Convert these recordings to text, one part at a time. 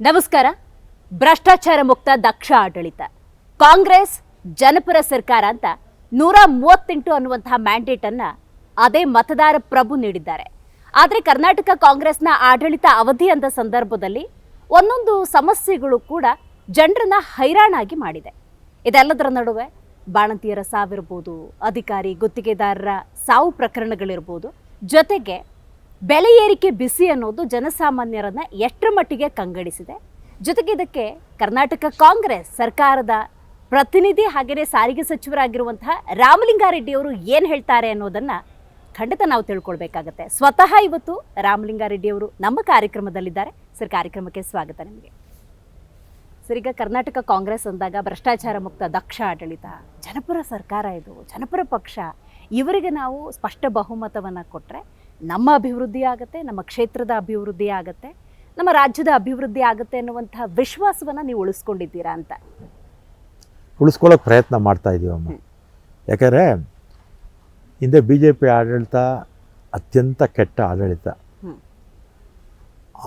ನಮಸ್ಕಾರ. ಭ್ರಷ್ಟಾಚಾರ ಮುಕ್ತ ದಕ್ಷ ಆಡಳಿತ, ಕಾಂಗ್ರೆಸ್ ಜನಪರ ಸರ್ಕಾರ ಅಂತ 138 ಅನ್ನುವಂತಹ ಮ್ಯಾಂಡೇಟ್ ಅನ್ನ ಅದೇ ಮತದಾರ ಪ್ರಭು ನೀಡಿದ್ದಾರೆ. ಆದರೆ ಕರ್ನಾಟಕ ಕಾಂಗ್ರೆಸ್ನ ಆಡಳಿತ ಅವಧಿ ಅಂದ ಸಂದರ್ಭದಲ್ಲಿ ಒಂದೊಂದು ಸಮಸ್ಯೆಗಳು ಕೂಡ ಜನರನ್ನ ಹೈರಾಣಾಗಿ ಮಾಡಿದೆ. ಇದೆಲ್ಲದರ ನಡುವೆ ಬಾಣಂತಿಯರ ಸಾವಿರ್ಬೋದು, ಅಧಿಕಾರಿ ಗುತ್ತಿಗೆದಾರರ ಸಾವು ಪ್ರಕರಣಗಳಿರ್ಬೋದು, ಜೊತೆಗೆ ಬೆಲೆ ಏರಿಕೆ ಬಿಸಿ ಅನ್ನೋದು ಜನಸಾಮಾನ್ಯರನ್ನ ಎಷ್ಟರ ಮಟ್ಟಿಗೆ ಕಂಗಡಿಸಿದೆ. ಜೊತೆಗೆ ಇದಕ್ಕೆ ಕರ್ನಾಟಕ ಕಾಂಗ್ರೆಸ್ ಸರ್ಕಾರದ ಪ್ರತಿನಿಧಿ ಹಾಗೆಯೇ ಸಾರಿಗೆ ಸಚಿವರಾಗಿರುವಂತಹ ರಾಮಲಿಂಗಾರೆಡ್ಡಿ ಅವರು ಏನು ಹೇಳ್ತಾರೆ ಅನ್ನೋದನ್ನ ಖಂಡಿತ ನಾವು ತಿಳ್ಕೊಳ್ಬೇಕಾಗತ್ತೆ. ಸ್ವತಃ ಇವತ್ತು ರಾಮಲಿಂಗಾರೆಡ್ಡಿ ಅವರು ನಮ್ಮ ಕಾರ್ಯಕ್ರಮದಲ್ಲಿದ್ದಾರೆ. ಸರ್, ಕಾರ್ಯಕ್ರಮಕ್ಕೆ ಸ್ವಾಗತ ನಿಮಗೆ. ಸರ್, ಈಗ ಕರ್ನಾಟಕ ಕಾಂಗ್ರೆಸ್ ಅಂದಾಗ ಭ್ರಷ್ಟಾಚಾರ ಮುಕ್ತ ದಕ್ಷ ಆಡಳಿತ, ಜನಪರ ಸರ್ಕಾರ, ಇದು ಜನಪರ ಪಕ್ಷ, ಇವರಿಗೆ ನಾವು ಸ್ಪಷ್ಟ ಬಹುಮತವನ್ನು ಕೊಟ್ಟರೆ ನಮ್ಮ ಅಭಿವೃದ್ಧಿ ಆಗುತ್ತೆ, ನಮ್ಮ ಕ್ಷೇತ್ರದ ಅಭಿವೃದ್ಧಿ ಆಗುತ್ತೆ, ನಮ್ಮ ರಾಜ್ಯದ ಅಭಿವೃದ್ಧಿ ಆಗುತ್ತೆ ಅನ್ನುವಂತಹ ವಿಶ್ವಾಸವನ್ನು ನೀವು ಉಳಿಸ್ಕೊಂಡಿದ್ದೀರಾ ಅಂತ? ಉಳಿಸ್ಕೊಳ್ಳೋಕೆ ಪ್ರಯತ್ನ ಮಾಡ್ತಾ ಇದ್ದೀವಮ್ಮ. ಯಾಕಂದರೆ ಹಿಂದೆ BJP ಆಡಳಿತ ಅತ್ಯಂತ ಕೆಟ್ಟ ಆಡಳಿತ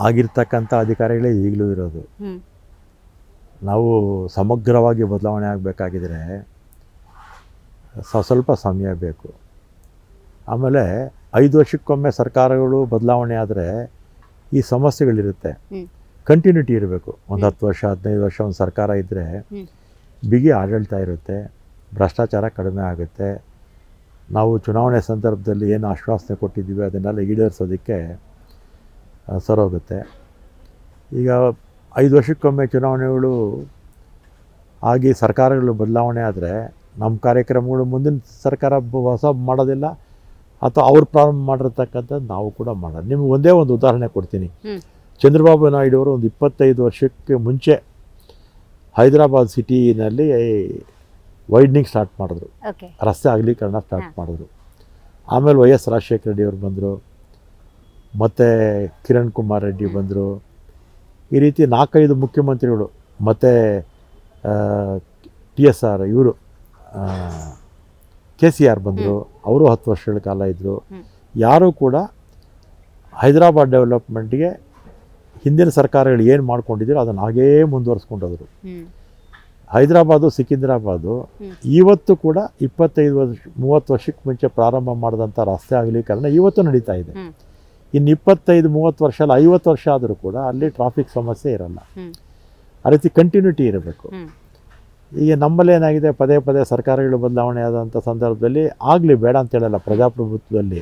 ಆಗಿರ್ತಕ್ಕಂಥ ಅಧಿಕಾರಿಗಳೇ ಈಗಲೂ ಇರೋದು. ನಾವು ಸಮಗ್ರವಾಗಿ ಬದಲಾವಣೆ ಆಗಬೇಕಾಗಿದ್ರೆ ಸ್ವಲ್ಪ ಸಮಯ ಬೇಕು. ಆಮೇಲೆ 5 ವರ್ಷಕ್ಕೊಮ್ಮೆ ಸರ್ಕಾರಗಳು ಬದಲಾವಣೆ ಆದರೆ ಈ ಸಮಸ್ಯೆಗಳಿರುತ್ತೆ. ಕಂಟಿನ್ಯೂಟಿ ಇರಬೇಕು. ಒಂದು 10 ವರ್ಷ 15 ವರ್ಷ ಒಂದು ಸರ್ಕಾರ ಇದ್ದರೆ ಬಿಗಿ ಆಡಳಿತ ಇರುತ್ತೆ, ಭ್ರಷ್ಟಾಚಾರ ಕಡಿಮೆ ಆಗುತ್ತೆ. ನಾವು ಚುನಾವಣೆ ಸಂದರ್ಭದಲ್ಲಿ ಏನು ಆಶ್ವಾಸನೆ ಕೊಟ್ಟಿದ್ದೀವಿ ಅದನ್ನೆಲ್ಲ ಈಡೇರಿಸೋದಕ್ಕೆ ಸರೋಗುತ್ತೆ. ಈಗ 5 ವರ್ಷಕ್ಕೊಮ್ಮೆ ಚುನಾವಣೆಗಳು ಆಗಿ ಸರ್ಕಾರಗಳು ಬದಲಾವಣೆ ಆದರೆ ನಮ್ಮ ಕಾರ್ಯಕ್ರಮಗಳು ಮುಂದಿನ ಸರ್ಕಾರ ಹೊಸ ಮಾಡೋದಿಲ್ಲ, ಅಥವಾ ಅವ್ರು ಪ್ರಾರಂಭ ಮಾಡಿರ್ತಕ್ಕಂಥದ್ದು ನಾವು ಕೂಡ ಮಾಡೋದು. ನಿಮ್ಗೆ ಒಂದೇ ಒಂದು ಉದಾಹರಣೆ ಕೊಡ್ತೀನಿ. ಚಂದ್ರಬಾಬು ನಾಯ್ಡು ಅವರು ಒಂದು 25 ವರ್ಷಕ್ಕೆ ಮುಂಚೆ ಹೈದರಾಬಾದ್ ಸಿಟಿನಲ್ಲಿ ವೈಡ್ನಿಂಗ್ ಸ್ಟಾರ್ಟ್ ಮಾಡಿದ್ರು, ರಸ್ತೆ ಅಗಲೀಕರಣ ಸ್ಟಾರ್ಟ್ ಮಾಡಿದ್ರು. ಆಮೇಲೆ YS ರಾಜಶೇಖರ ರೆಡ್ಡಿ ಅವರು ಬಂದರು, ಮತ್ತು ಕಿರಣ್ ಕುಮಾರ್ ರೆಡ್ಡಿ ಬಂದರು. ಈ ರೀತಿ 4-5 ಮುಖ್ಯಮಂತ್ರಿಗಳು, ಮತ್ತು TSR ಇವರು KCR ಬಂದರು, ಅವರು 10 ವರ್ಷಗಳ ಕಾಲ ಇದ್ದರು. ಯಾರೂ ಕೂಡ ಹೈದರಾಬಾದ್ ಡೆವಲಪ್ಮೆಂಟ್ಗೆ ಹಿಂದಿನ ಸರ್ಕಾರಗಳು ಏನು ಮಾಡ್ಕೊಂಡಿದ್ರು ಅದನ್ನು ಹಾಗೇ ಮುಂದುವರಿಸ್ಕೊಂಡೋದ್ರು. ಹೈದರಾಬಾದು ಸಿಕಿಂದ್ರಾಬಾದು ಇವತ್ತು ಕೂಡ 25-30 ವರ್ಷಕ್ಕೆ ಮುಂಚೆ ಪ್ರಾರಂಭ ಮಾಡಿದಂಥ ರಸ್ತೆ ಅಗಲೀಕರಣ ಇವತ್ತು ನಡೀತಾ ಇದೆ. ಇನ್ನು 25-30 ವರ್ಷ ಅಲ್ಲ, 50 ವರ್ಷ ಆದರೂ ಕೂಡ ಅಲ್ಲಿ ಟ್ರಾಫಿಕ್ ಸಮಸ್ಯೆ ಇರಲ್ಲ. ಆ ರೀತಿ ಕಂಟಿನ್ಯೂಟಿ ಇರಬೇಕು. ಈಗ ನಮ್ಮಲ್ಲಿ ಏನಾಗಿದೆ, ಪದೇ ಪದೇ ಸರ್ಕಾರಗಳು ಬದಲಾವಣೆ ಆದಂಥ ಸಂದರ್ಭದಲ್ಲಿ ಆಗಲಿ ಬೇಡ ಅಂತ ಹೇಳಲ್ಲ ಪ್ರಜಾಪ್ರಭುತ್ವದಲ್ಲಿ,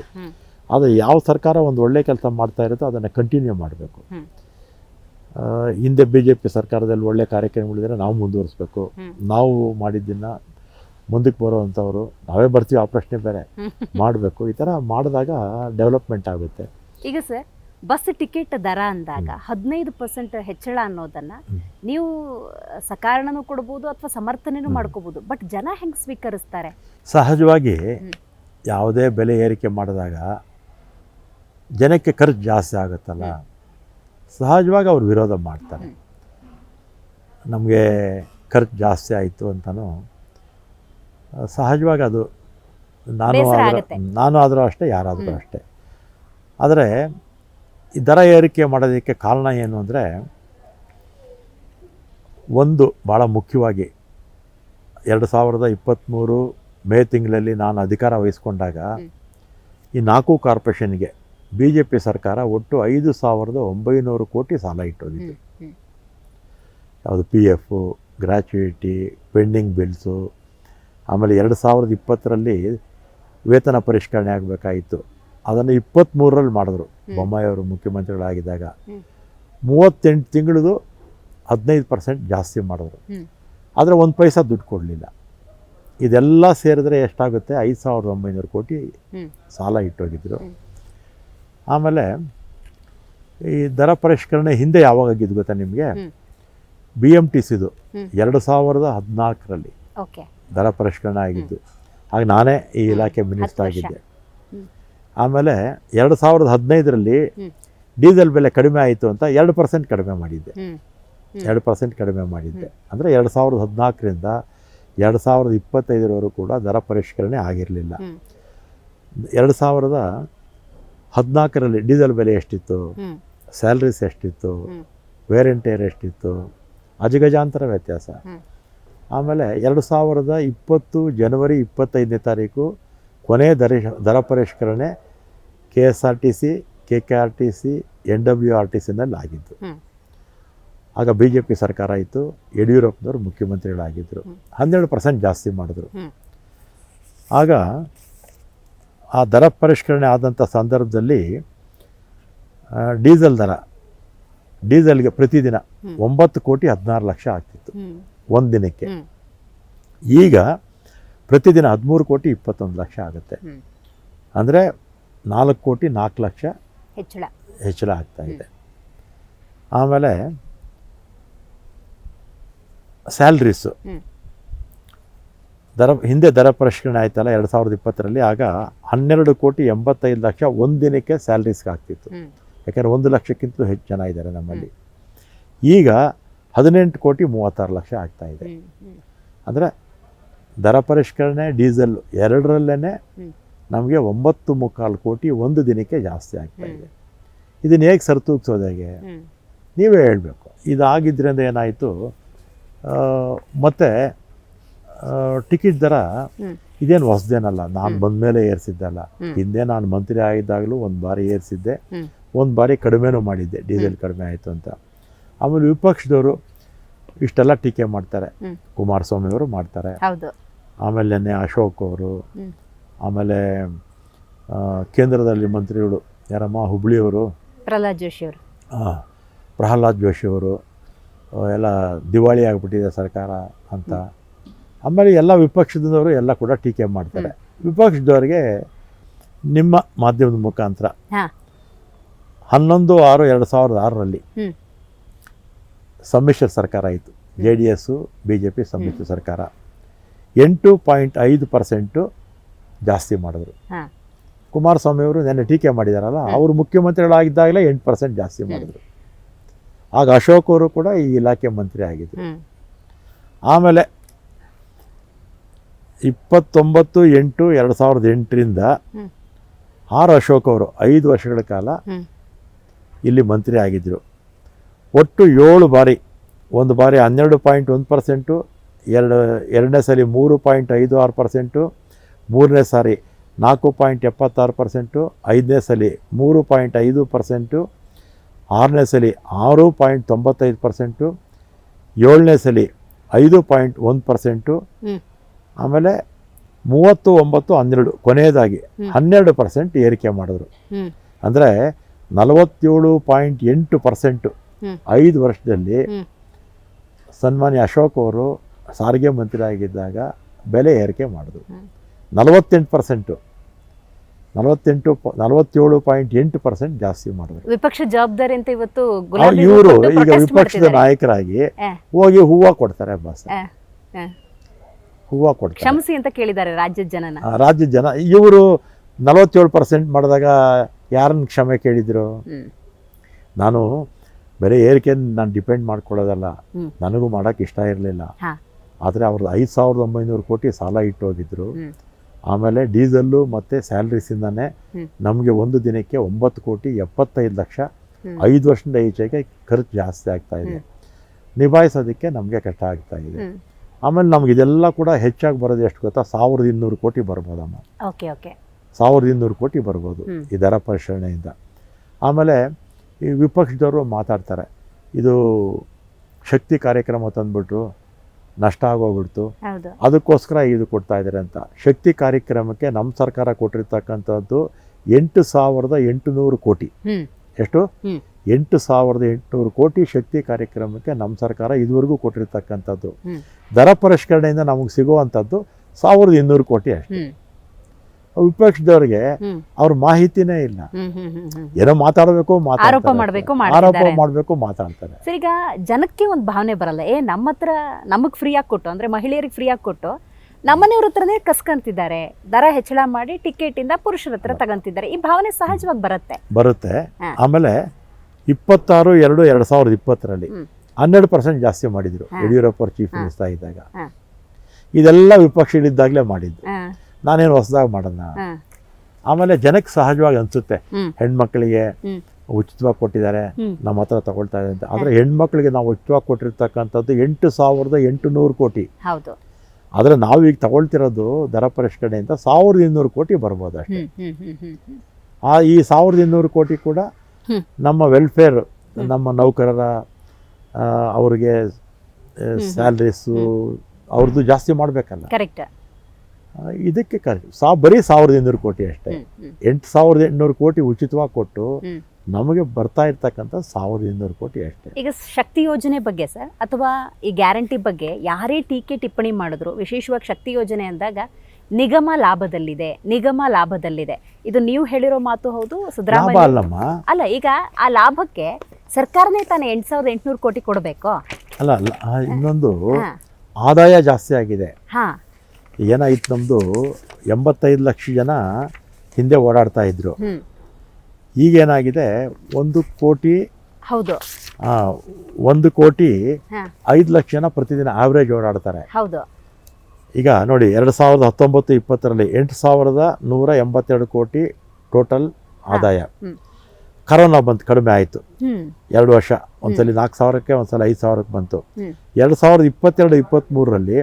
ಆದರೆ ಯಾವ ಸರ್ಕಾರ ಒಂದು ಒಳ್ಳೆ ಕೆಲಸ ಮಾಡ್ತಾ ಇರುತ್ತೋ ಅದನ್ನು ಕಂಟಿನ್ಯೂ ಮಾಡಬೇಕು. ಹಿಂದೆ BJP ಸರ್ಕಾರದಲ್ಲಿ ಒಳ್ಳೆ ಕಾರ್ಯಕ್ರಮಗಳಿದ್ರೆ ನಾವು ಮುಂದುವರಿಸ್ಬೇಕು. ನಾವು ಮಾಡಿದ್ದನ್ನು ಮುಂದಕ್ಕೆ ಬರೋವಂಥವ್ರು ನಾವೇ ಬರ್ತೀವಿ, ಆ ಪ್ರಶ್ನೆ ಬೇರೆ, ಮಾಡಬೇಕು. ಈ ಥರ ಮಾಡಿದಾಗ ಡೆವಲಪ್ಮೆಂಟ್ ಆಗುತ್ತೆ. ಈಗ ಸರ್, ಬಸ್ ಟಿಕೆಟ್ ದರ ಅಂದಾಗ 15% ಹೆಚ್ಚಳ ಅನ್ನೋದನ್ನ ನೀವು ಸಕಾರಣನೂ ಕೊಡ್ಬೋದು ಅಥವಾ ಸಮರ್ಥನೆನೂ ಮಾಡ್ಕೋಬೋದು, ಬಟ್ ಜನ ಹೆಂಗೆ ಸ್ವೀಕರಿಸ್ತಾರೆ? ಸಹಜವಾಗಿ ಯಾವುದೇ ಬೆಲೆ ಏರಿಕೆ ಮಾಡಿದಾಗ ಜನಕ್ಕೆ ಖರ್ಚು ಜಾಸ್ತಿ ಆಗುತ್ತಲ್ಲ, ಸಹಜವಾಗಿ ಅವ್ರು ವಿರೋಧ ಮಾಡ್ತಾರೆ. ನಮಗೆ ಖರ್ಚು ಜಾಸ್ತಿ ಆಯಿತು ಅಂತಲೂ ಸಹಜವಾಗಿ ಅದು ನಾನು ಆದರೂ ಅಷ್ಟೇ, ಯಾರಾದರೂ ಅಷ್ಟೇ. ಆದರೆ ಈ ದರ ಏರಿಕೆ ಮಾಡೋದಕ್ಕೆ ಕಾರಣ ಏನು ಅಂದರೆ, ಒಂದು ಭಾಳ ಮುಖ್ಯವಾಗಿ 2023 ಮೇ ತಿಂಗಳಲ್ಲಿ ನಾನು ಅಧಿಕಾರ ವಹಿಸ್ಕೊಂಡಾಗ ಈ 4 ಕಾರ್ಪೊರೇಷನ್ಗೆ BJP ಸರ್ಕಾರ ಒಟ್ಟು 5,900 ಕೋಟಿ ಸಾಲ ಇಟ್ಟೋಗಿತ್ತು. ಯಾವುದು PF, ಗ್ರ್ಯಾಚ್ಯುಯಿಟಿ, ಪೆಂಡಿಂಗ್ ಬಿಲ್ಸು. ಆಮೇಲೆ 2020ರಲ್ಲಿ ವೇತನ ಪರಿಷ್ಕರಣೆ ಆಗಬೇಕಾಯಿತು, ಅದನ್ನು 23ರಲ್ಲಿ ಮಾಡಿದ್ರು ಬೊಮ್ಮಾಯಿ ಅವರು ಮುಖ್ಯಮಂತ್ರಿಗಳಾಗಿದ್ದಾಗ. 38 ತಿಂಗಳದು 15% ಜಾಸ್ತಿ ಮಾಡಿದ್ರು, ಆದರೆ 1 ಪೈಸಾ ದುಡ್ಡು ಕೊಡಲಿಲ್ಲ. ಇದೆಲ್ಲ ಸೇರಿದ್ರೆ ಎಷ್ಟಾಗುತ್ತೆ? 5,900 ಕೋಟಿ ಸಾಲ ಇಟ್ಟೋಗಿದ್ರು. ಆಮೇಲೆ ಈ ದರ ಪರಿಷ್ಕರಣೆ ಹಿಂದೆ ಯಾವಾಗ ಆಗಿದ್ದು ಗೊತ್ತಾ ನಿಮಗೆ? BMTCದು 2014ರಲ್ಲಿ ದರ ಪರಿಷ್ಕರಣೆ ಆಗಿದ್ದು. ಆಗ ನಾನೇ ಈ ಇಲಾಖೆ ಮಿನಿಸ್ಟರ್ ಆಗಿದ್ದೆ. ಆಮೇಲೆ 2015ರಲ್ಲಿ ಡೀಸೆಲ್ ಬೆಲೆ ಕಡಿಮೆ ಆಯಿತು ಅಂತ 2% ಕಡಿಮೆ ಮಾಡಿದ್ದೆ. 2% ಕಡಿಮೆ ಮಾಡಿದ್ದೆ. ಅಂದರೆ 2014ರಿಂದ 2025ರವರೆಗೂ ಕೂಡ ದರ ಪರಿಷ್ಕರಣೆ ಆಗಿರಲಿಲ್ಲ. 2014ರಲ್ಲಿ ಡೀಸೆಲ್ ಬೆಲೆ ಎಷ್ಟಿತ್ತು, ಸ್ಯಾಲ್ರೀಸ್ ಎಷ್ಟಿತ್ತು, ವೇರ್ ಆ್ಯಂಡ್ ಟೇರ್ ಎಷ್ಟಿತ್ತು, ಅಜಗಜಾಂತರ ವ್ಯತ್ಯಾಸ. ಆಮೇಲೆ 2020 ಜನವರಿ 25ನೇ ತಾರೀಕು ಕೊನೆಯ ದರ ಪರಿಷ್ಕರಣೆ KSRTC, KKRTC, NWRTCನಲ್ಲಿ ಆಗಿತ್ತು. ಆಗ BJP ಸರ್ಕಾರ ಇತ್ತು, ಯಡಿಯೂರಪ್ಪನವರು ಮುಖ್ಯಮಂತ್ರಿಗಳಾಗಿದ್ದರು. 12% ಜಾಸ್ತಿ ಮಾಡಿದ್ರು. ಆಗ ಆ ದರ ಪರಿಷ್ಕರಣೆ ಆದಂಥ ಸಂದರ್ಭದಲ್ಲಿ ಡೀಸೆಲ್ಗೆ ಪ್ರತಿದಿನ 9,16,00,000 ಆಗ್ತಿತ್ತು ಒಂದು ದಿನಕ್ಕೆ. ಈಗ ಪ್ರತಿದಿನ 13,21,00,000 ಆಗುತ್ತೆ. ಅಂದರೆ 4,04,00,000 ಹೆಚ್ಚಳ ಆಗ್ತಾ ಇದೆ. ಆಮೇಲೆ ಸ್ಯಾಲ್ರೀಸು ಹಿಂದೆ ದರ ಪರಿಷ್ಕರಣೆ ಆಯ್ತಲ್ಲ 2020ರಲ್ಲಿ, ಆಗ 12,85,00,000 ಒಂದು ದಿನಕ್ಕೆ ಸ್ಯಾಲ್ರೀಸ್ಗೆ ಆಗ್ತಿತ್ತು. ಯಾಕೆಂದರೆ 1,00,000ಕ್ಕಿಂತಲೂ ಹೆಚ್ಚು ಜನ ಇದ್ದಾರೆ ನಮ್ಮಲ್ಲಿ. ಈಗ 18,36,00,000 ಆಗ್ತಾ ಇದೆ. ಅಂದರೆ ದರ ಪರಿಷ್ಕರಣೆ ಡೀಸೆಲ್ ಎರಡರಲ್ಲೇ ನಮಗೆ 9.25 ಕೋಟಿ ಒಂದು ದಿನಕ್ಕೆ ಜಾಸ್ತಿ ಆಗ್ತಾ ಇದೆ. ಇದನ್ನು ಹೇಗೆ ಸರಿತೂಗಿಸೋದು, ಹೇಗೆ ನೀವೇ ಹೇಳಬೇಕು. ಇದಾಗಿದ್ದರಿಂದ ಏನಾಯಿತು, ಮತ್ತು ಟಿಕೆಟ್ ದರ ಇದೇನು ಹೊಸದೇನಲ್ಲ, ನಾನು ಬಂದ ಮೇಲೆ ಏರಿಸಿದ್ದಲ್ಲ. ಹಿಂದೆ ನಾನು ಮಂತ್ರಿ ಆಗಿದ್ದಾಗಲೂ ಒಂದು ಬಾರಿ ಏರಿಸಿದ್ದೆ, ಒಂದು ಬಾರಿ ಕಡಿಮೆನೂ ಮಾಡಿದ್ದೆ, ಡೀಸೆಲ್ ಕಡಿಮೆ ಆಯಿತು ಅಂತ. ಆಮೇಲೆ ವಿಪಕ್ಷದವರು ಇಷ್ಟೆಲ್ಲ ಟೀಕೆ ಮಾಡ್ತಾರೆ, ಕುಮಾರಸ್ವಾಮಿ ಅವರು ಮಾಡ್ತಾರೆ, ಆಮೇಲೆ ಅಶೋಕ್ ಅವರು, ಆಮೇಲೆ ಕೇಂದ್ರದಲ್ಲಿ ಮಂತ್ರಿಗಳು ಯಾರಮ್ಮ ಹುಬ್ಳಿಯವರು ಪ್ರಹ್ಲಾದ್ ಜೋಶಿ ಅವರು ಎಲ್ಲ ದಿವಾಳಿ ಆಗಿಬಿಟ್ಟಿದೆ ಸರ್ಕಾರ ಅಂತ. ಆಮೇಲೆ ಎಲ್ಲ ವಿಪಕ್ಷದವರು ಎಲ್ಲ ಕೂಡ ಟೀಕೆ ಮಾಡ್ತಾರೆ. ವಿಪಕ್ಷದವರಿಗೆ ನಿಮ್ಮ ಮಾಧ್ಯಮದ ಮುಖಾಂತರ 11/6/2006ರಲ್ಲಿ ಸಮ್ಮಿಶ್ರ ಸರ್ಕಾರ ಆಯಿತು. JDS BJP ಸಮ್ಮಿಶ್ರ ಸರ್ಕಾರ 8.5% ಜಾಸ್ತಿ ಮಾಡಿದ್ರು. ಕುಮಾರಸ್ವಾಮಿ ಅವರು ನೆನ್ನೆ ಟೀಕೆ ಮಾಡಿದಾರಲ್ಲ, ಅವರು ಮುಖ್ಯಮಂತ್ರಿಗಳಾಗಿದ್ದಾಗಲೇ 8% ಜಾಸ್ತಿ ಮಾಡಿದ್ರು. ಆಗ ಅಶೋಕ್ ಅವರು ಕೂಡ ಈ ಇಲಾಖೆ ಮಂತ್ರಿ ಆಗಿದ್ರು. ಆಮೇಲೆ 29/8/2008ರಿಂದ ಅಶೋಕ್ ಅವರು 5 ವರ್ಷಗಳ ಕಾಲ ಇಲ್ಲಿ ಮಂತ್ರಿ ಆಗಿದ್ದರು. ಒಟ್ಟು 7 ಬಾರಿ, ಒಂದು ಬಾರಿ 12.1%, ಎರಡನೇ ಸರಿ 3.56%, ಮೂರನೇ ಸಾರಿ 4.76%, ಐದನೇ ಸಲ 3.5%, ಆರನೇ ಸಲ 6.95%, ಏಳನೇ ಸಲ 5.1%, ಆಮೇಲೆ 39/12 ಕೊನೆಯದಾಗಿ 12% ಏರಿಕೆ ಮಾಡಿದ್ರು. ಅಂದರೆ 47.8% 5 ವರ್ಷದಲ್ಲಿ ಸನ್ಮಾನ್ಯ ಅಶೋಕ್ ಅವರು ಸಾರಿಗೆ ಮಂತ್ರಿ ಆಗಿದ್ದಾಗ ಬೆಲೆ ಏರಿಕೆ ಮಾಡಿದ್ರು. 47.8% ಜಾಸ್ತಿ ಮಾಡಿದ್ರು. ವಿಪಕ್ಷ ಜವಾಬ್ದಾರಿ ಅಂತ ಇವತ್ತು ಇವರು ಈಗ ವಿಪಕ್ಷದ ನಾಯಕರಾಗಿ ಹೋಗಿ ಹೂವು ಕೊಡ್ತಾರೆ, ಬಸ್ ಹೂವು ಕೊಡ್ತಾರೆ, ಕ್ಷಮಿಸಿ ಅಂತ ಕೇಳಿದ್ದಾರೆ ರಾಜ್ಯದ ಜನ. ಇವರು 47% ಮಾಡಿದಾಗ ಯಾರನ್ನ ಕ್ಷಮೆ ಕೇಳಿದ್ರು? ನಾನು ಬೇರೆ ಏರಿಕೆ ನಾನು ಡಿಪೆಂಡ್ ಮಾಡ್ಕೊಳ್ಳೋದಲ್ಲ, ನನಗೂ ಮಾಡೋಕ್ಕೆ ಇಷ್ಟ ಇರಲಿಲ್ಲ. ಆದರೆ ಅವ್ರದ್ದು 5,900 ಕೋಟಿ ಸಾಲ ಇಟ್ಟು ಹೋಗಿದ್ರು. ಆಮೇಲೆ ಡೀಸೆಲ್ಲು ಮತ್ತು ಸ್ಯಾಲ್ರೀಸಿಂದನೇ ನಮಗೆ ಒಂದು ದಿನಕ್ಕೆ 9,75,00,000 5 ವರ್ಷದಿಂದ ಈಚೆಗೆ ಖರ್ಚು ಜಾಸ್ತಿ ಆಗ್ತಾ ಇದೆ. ನಿಭಾಯಿಸೋದಕ್ಕೆ ನಮಗೆ ಕಷ್ಟ ಆಗ್ತಾ ಇದೆ. ಆಮೇಲೆ ನಮ್ಗೆ ಇದೆಲ್ಲ ಕೂಡ ಹೆಚ್ಚಾಗಿ ಬರೋದು ಎಷ್ಟು ಗೊತ್ತಾ? 1,200 ಕೋಟಿ ಬರ್ಬೋದಮ್ಮ. 1,200 ಕೋಟಿ ಬರ್ಬೋದು ಈ ದರ ಪರಿಷ್ಕರಣೆಯಿಂದ. ಆಮೇಲೆ ಈ ವಿಪಕ್ಷದವರು ಮಾತಾಡ್ತಾರೆ, ಇದು ಶಕ್ತಿ ಕಾರ್ಯಕ್ರಮ ತಂದುಬಿಟ್ರು, ನಷ್ಟ ಆಗೋಗ್ಬಿಡ್ತು, ಅದಕ್ಕೋಸ್ಕರ ಇದು ಕೊಡ್ತಾ ಇದ್ದಾರೆ ಅಂತ. ಶಕ್ತಿ ಕಾರ್ಯಕ್ರಮಕ್ಕೆ ನಮ್ಮ ಸರ್ಕಾರ ಕೊಟ್ಟಿರ್ತಕ್ಕಂಥದ್ದು 8,800 ಕೋಟಿ. ಎಷ್ಟು? 8,800 ಕೋಟಿ ಶಕ್ತಿ ಕಾರ್ಯಕ್ರಮಕ್ಕೆ ನಮ್ಮ ಸರ್ಕಾರ ಇದುವರೆಗೂ ಕೊಟ್ಟಿರ್ತಕ್ಕಂಥದ್ದು. ದರ ಪರಿಷ್ಕರಣೆಯಿಂದ ನಮಗೆ ಸಿಗುವಂಥದ್ದು 1,200 ಕೋಟಿ ಅಷ್ಟೇ. ವಿಪಕ್ಷದವ್ರಿಗೆ ಅವ್ರ ಮಾಹಿತಿನೇ ಇಲ್ಲ, ಏನೋ ಮಾತಾಡಬೇಕು, ಆರೋಪ ಮಾಡಬೇಕು, ಮಾತಾಡ್ತಾರೆ. ಸರ್, ಈಗ ಜನಕ್ಕೆ ಒಂದು ಭಾವನೆ ಬರಲ್ಲ, ನಮ್ಮ ಹತ್ರ ನಮಗೆ ಫ್ರೀಯಾಗಿ ಕೊಟ್ಟು, ಅಂದ್ರೆ ಮಹಿಳೆಯರಿಗೆ ಫ್ರೀಯಾಗಿ ಕೊಟ್ಟು ನಮ್ಮನೆಯವ್ರ ಹತ್ರನೇ ಕಸ್ಕೊಂತಿದ್ದಾರೆ, ದರ ಹೆಚ್ಚಳ ಮಾಡಿ ಟಿಕೆಟ್ ಇಂದ ಪುರುಷರ ಹತ್ರ ತಗೊಂತಿದ್ದಾರೆ. ಈ ಭಾವನೆ ಸಹಜವಾಗಿ ಬರುತ್ತೆ. ಆಮೇಲೆ 26/2/2020ರಲ್ಲಿ 12% ಜಾಸ್ತಿ ಮಾಡಿದ್ರು ಯಡಿಯೂರಪ್ಪ ಅವರು ಚೀಫ್ ಮಿನಿಸ್ಟರ್ ಆಗಿದ್ದಾಗ. ಇದೆಲ್ಲ ವಿಪಕ್ಷಗಳಿದ್ದಾಗಲೇ ಮಾಡಿದ್ದು, ನಾನೇನು ಹೊಸದಾಗಿ ಮಾಡೋಣ. ಆಮೇಲೆ ಜನಕ್ಕೆ ಸಹಜವಾಗಿ ಅನಿಸುತ್ತೆ, ಹೆಣ್ಮಕ್ಳಿಗೆ ಉಚಿತವಾಗಿ ಕೊಟ್ಟಿದ್ದಾರೆ, ಹ್ಮ್. ನಮ್ಮ ಹತ್ರ ತಗೊಳ್ತಾ ಇದೆ ಅಂತ. ಆದರೆ ಹೆಣ್ಮಕ್ಳಿಗೆ ನಾವು ಉಚಿತವಾಗಿ ಕೊಟ್ಟಿರ್ತಕ್ಕಂಥದ್ದು 8,800 ಕೋಟಿ. ಹೌದು. ಆದರೆ ನಾವೀಗ ತಗೊಳ್ತಿರೋದು ದರ ಪರಿಷ್ಕರಣೆಯಿಂದ 1,200 ಕೋಟಿ ಬರ್ಬೋದು ಅಷ್ಟೇ. ಈ 1,200 ಕೋಟಿ ಕೂಡ ಹ್ಮ್. ನಮ್ಮ ವೆಲ್ಫೇರ್, ನಮ್ಮ ನೌಕರರ ಅವ್ರಿಗೆ ಸ್ಯಾಲ್ರೀಸು ಅವ್ರದ್ದು ಜಾಸ್ತಿ ಮಾಡಬೇಕಲ್ಲ. ಕರೆಕ್ಟ್. ಇದಕ್ಕೆ ಬರೀ 1,200 ಕೋಟಿ ಅಷ್ಟೇ. 8,800 ಕೋಟಿ ಉಚಿತವಾಗಿ ಕೊಟ್ಟು ನಮಗೆ ಬರ್ತಾ ಇರ್ತಕ್ಕಂಥ 1,200 ಕೋಟಿ ಅಷ್ಟೇ. ಈಗ ಶಕ್ತಿ ಯೋಜನೆ ಬಗ್ಗೆ ಸರ್, ಅಥವಾ ಈ ಗ್ಯಾರಂಟಿ ಬಗ್ಗೆ ಯಾರೇ ಟೀಕೆ ಟಿಪ್ಪಣಿ ಮಾಡಿದ್ರು, ವಿಶೇಷವಾಗಿ ಶಕ್ತಿ ಯೋಜನೆ ಅಂದಾಗ ನಿಗಮ ಲಾಭದಲ್ಲಿದೆ ಇದು ನೀವು ಹೇಳಿರೋ ಮಾತು ಹೌದು. ಸಿದ್ದರಾಮಯ್ಯ ಅಲ್ಲಮ್ಮ, ಅಲ್ಲ, ಈಗ ಆ ಲಾಭಕ್ಕೆ ಸರ್ಕಾರನೇ ತಾನೇ 8,800 ಕೋಟಿ ಕೊಡಬೇಕು. ಅಲ್ಲ ಇನ್ನೊಂದು ಆದಾಯ ಜಾಸ್ತಿ ಆಗಿದೆ. ಹಾ, ಏನಾಗಿತ್ತು, ನಮ್ಮದು 85 ಲಕ್ಷ ಜನ ಹಿಂದೆ ಓಡಾಡ್ತಾ ಇದ್ರು. ಈಗೇನಾಗಿದೆ 1 ಕೋಟಿ. ಹೌದು. 1 ಕೋಟಿ 5 ಲಕ್ಷ ಜನ ಪ್ರತಿದಿನ ಆವ್ರೇಜ್ ಓಡಾಡ್ತಾರೆ. ಹೌದು. ಈಗ ನೋಡಿ 2019-20 8,182 ಕೋಟಿ ಟೋಟಲ್ ಆದಾಯ. ಕರೋನಾ ಬಂತು, ಕಡಿಮೆ ಆಯಿತು 2 ವರ್ಷ. ಒಂದ್ಸಲಿ 4,000ಕ್ಕೆ, ಒಂದ್ಸಲ 5,000ಕ್ಕೆ ಬಂತು. 2022-23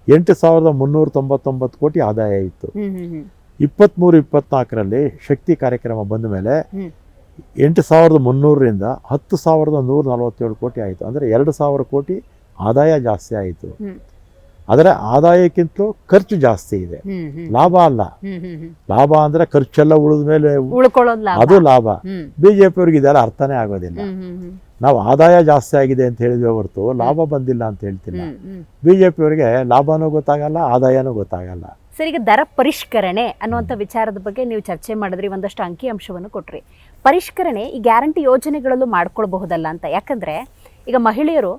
8,399 ಕೋಟಿ ಆದಾಯ ಇತ್ತು. 23-24 ಶಕ್ತಿ ಕಾರ್ಯಕ್ರಮ ಬಂದ ಮೇಲೆ 8,300ರಿಂದ 10,147 ಕೋಟಿ ಆಯಿತು. ಅಂದರೆ 2,000 ಕೋಟಿ ಆದಾಯ ಜಾಸ್ತಿ ಆಯಿತು. ಆದರೆ ಆದಾಯಕ್ಕಿಂತಲೂ ಖರ್ಚು ಜಾಸ್ತಿ ಇದೆ, ಲಾಭ ಅಲ್ಲ. ಲಾಭ ಅಂದರೆ ಖರ್ಚೆಲ್ಲ ಉಳಿದ ಮೇಲೆ ಅದು ಲಾಭ. BJP-ಅವ್ರಿಗೆ ಇದೆಲ್ಲ ಅರ್ಥನೇ ಆಗೋದಿಲ್ಲ. ನಾವು ಆದಾಯ ಜಾಸ್ತಿ ಆಗಿದೆ ಅಂತ ಹೇಳಿದ್ವಿ ಹೊರತು ಲಾಭ ಬಂದಿಲ್ಲ ಅಂತ ಹೇಳ್ತಿಲ್ಲ. BJP-ಅವರಿಗೆ ಲಾಭನೂ ಗೊತ್ತಾಗಲ್ಲ, ಆದಾಯನೂ ಗೊತ್ತಾಗಲ್ಲ. ಸರ್, ಈಗ ದರ ಪರಿಷ್ಕರಣೆ ಅನ್ನುವಂಥ ವಿಚಾರದ ಬಗ್ಗೆ ನೀವು ಚರ್ಚೆ ಮಾಡಿದ್ರಿ, ಒಂದಷ್ಟು ಅಂಕಿಅಂಶವನ್ನು ಕೊಟ್ರಿ. ಪರಿಷ್ಕರಣೆ ಈ ಗ್ಯಾರಂಟಿ ಯೋಜನೆಗಳಲ್ಲೂ ಮಾಡ್ಕೊಳ್ಬಹುದಲ್ಲ ಅಂತ. ಯಾಕಂದರೆ ಈಗ ಮಹಿಳೆಯರು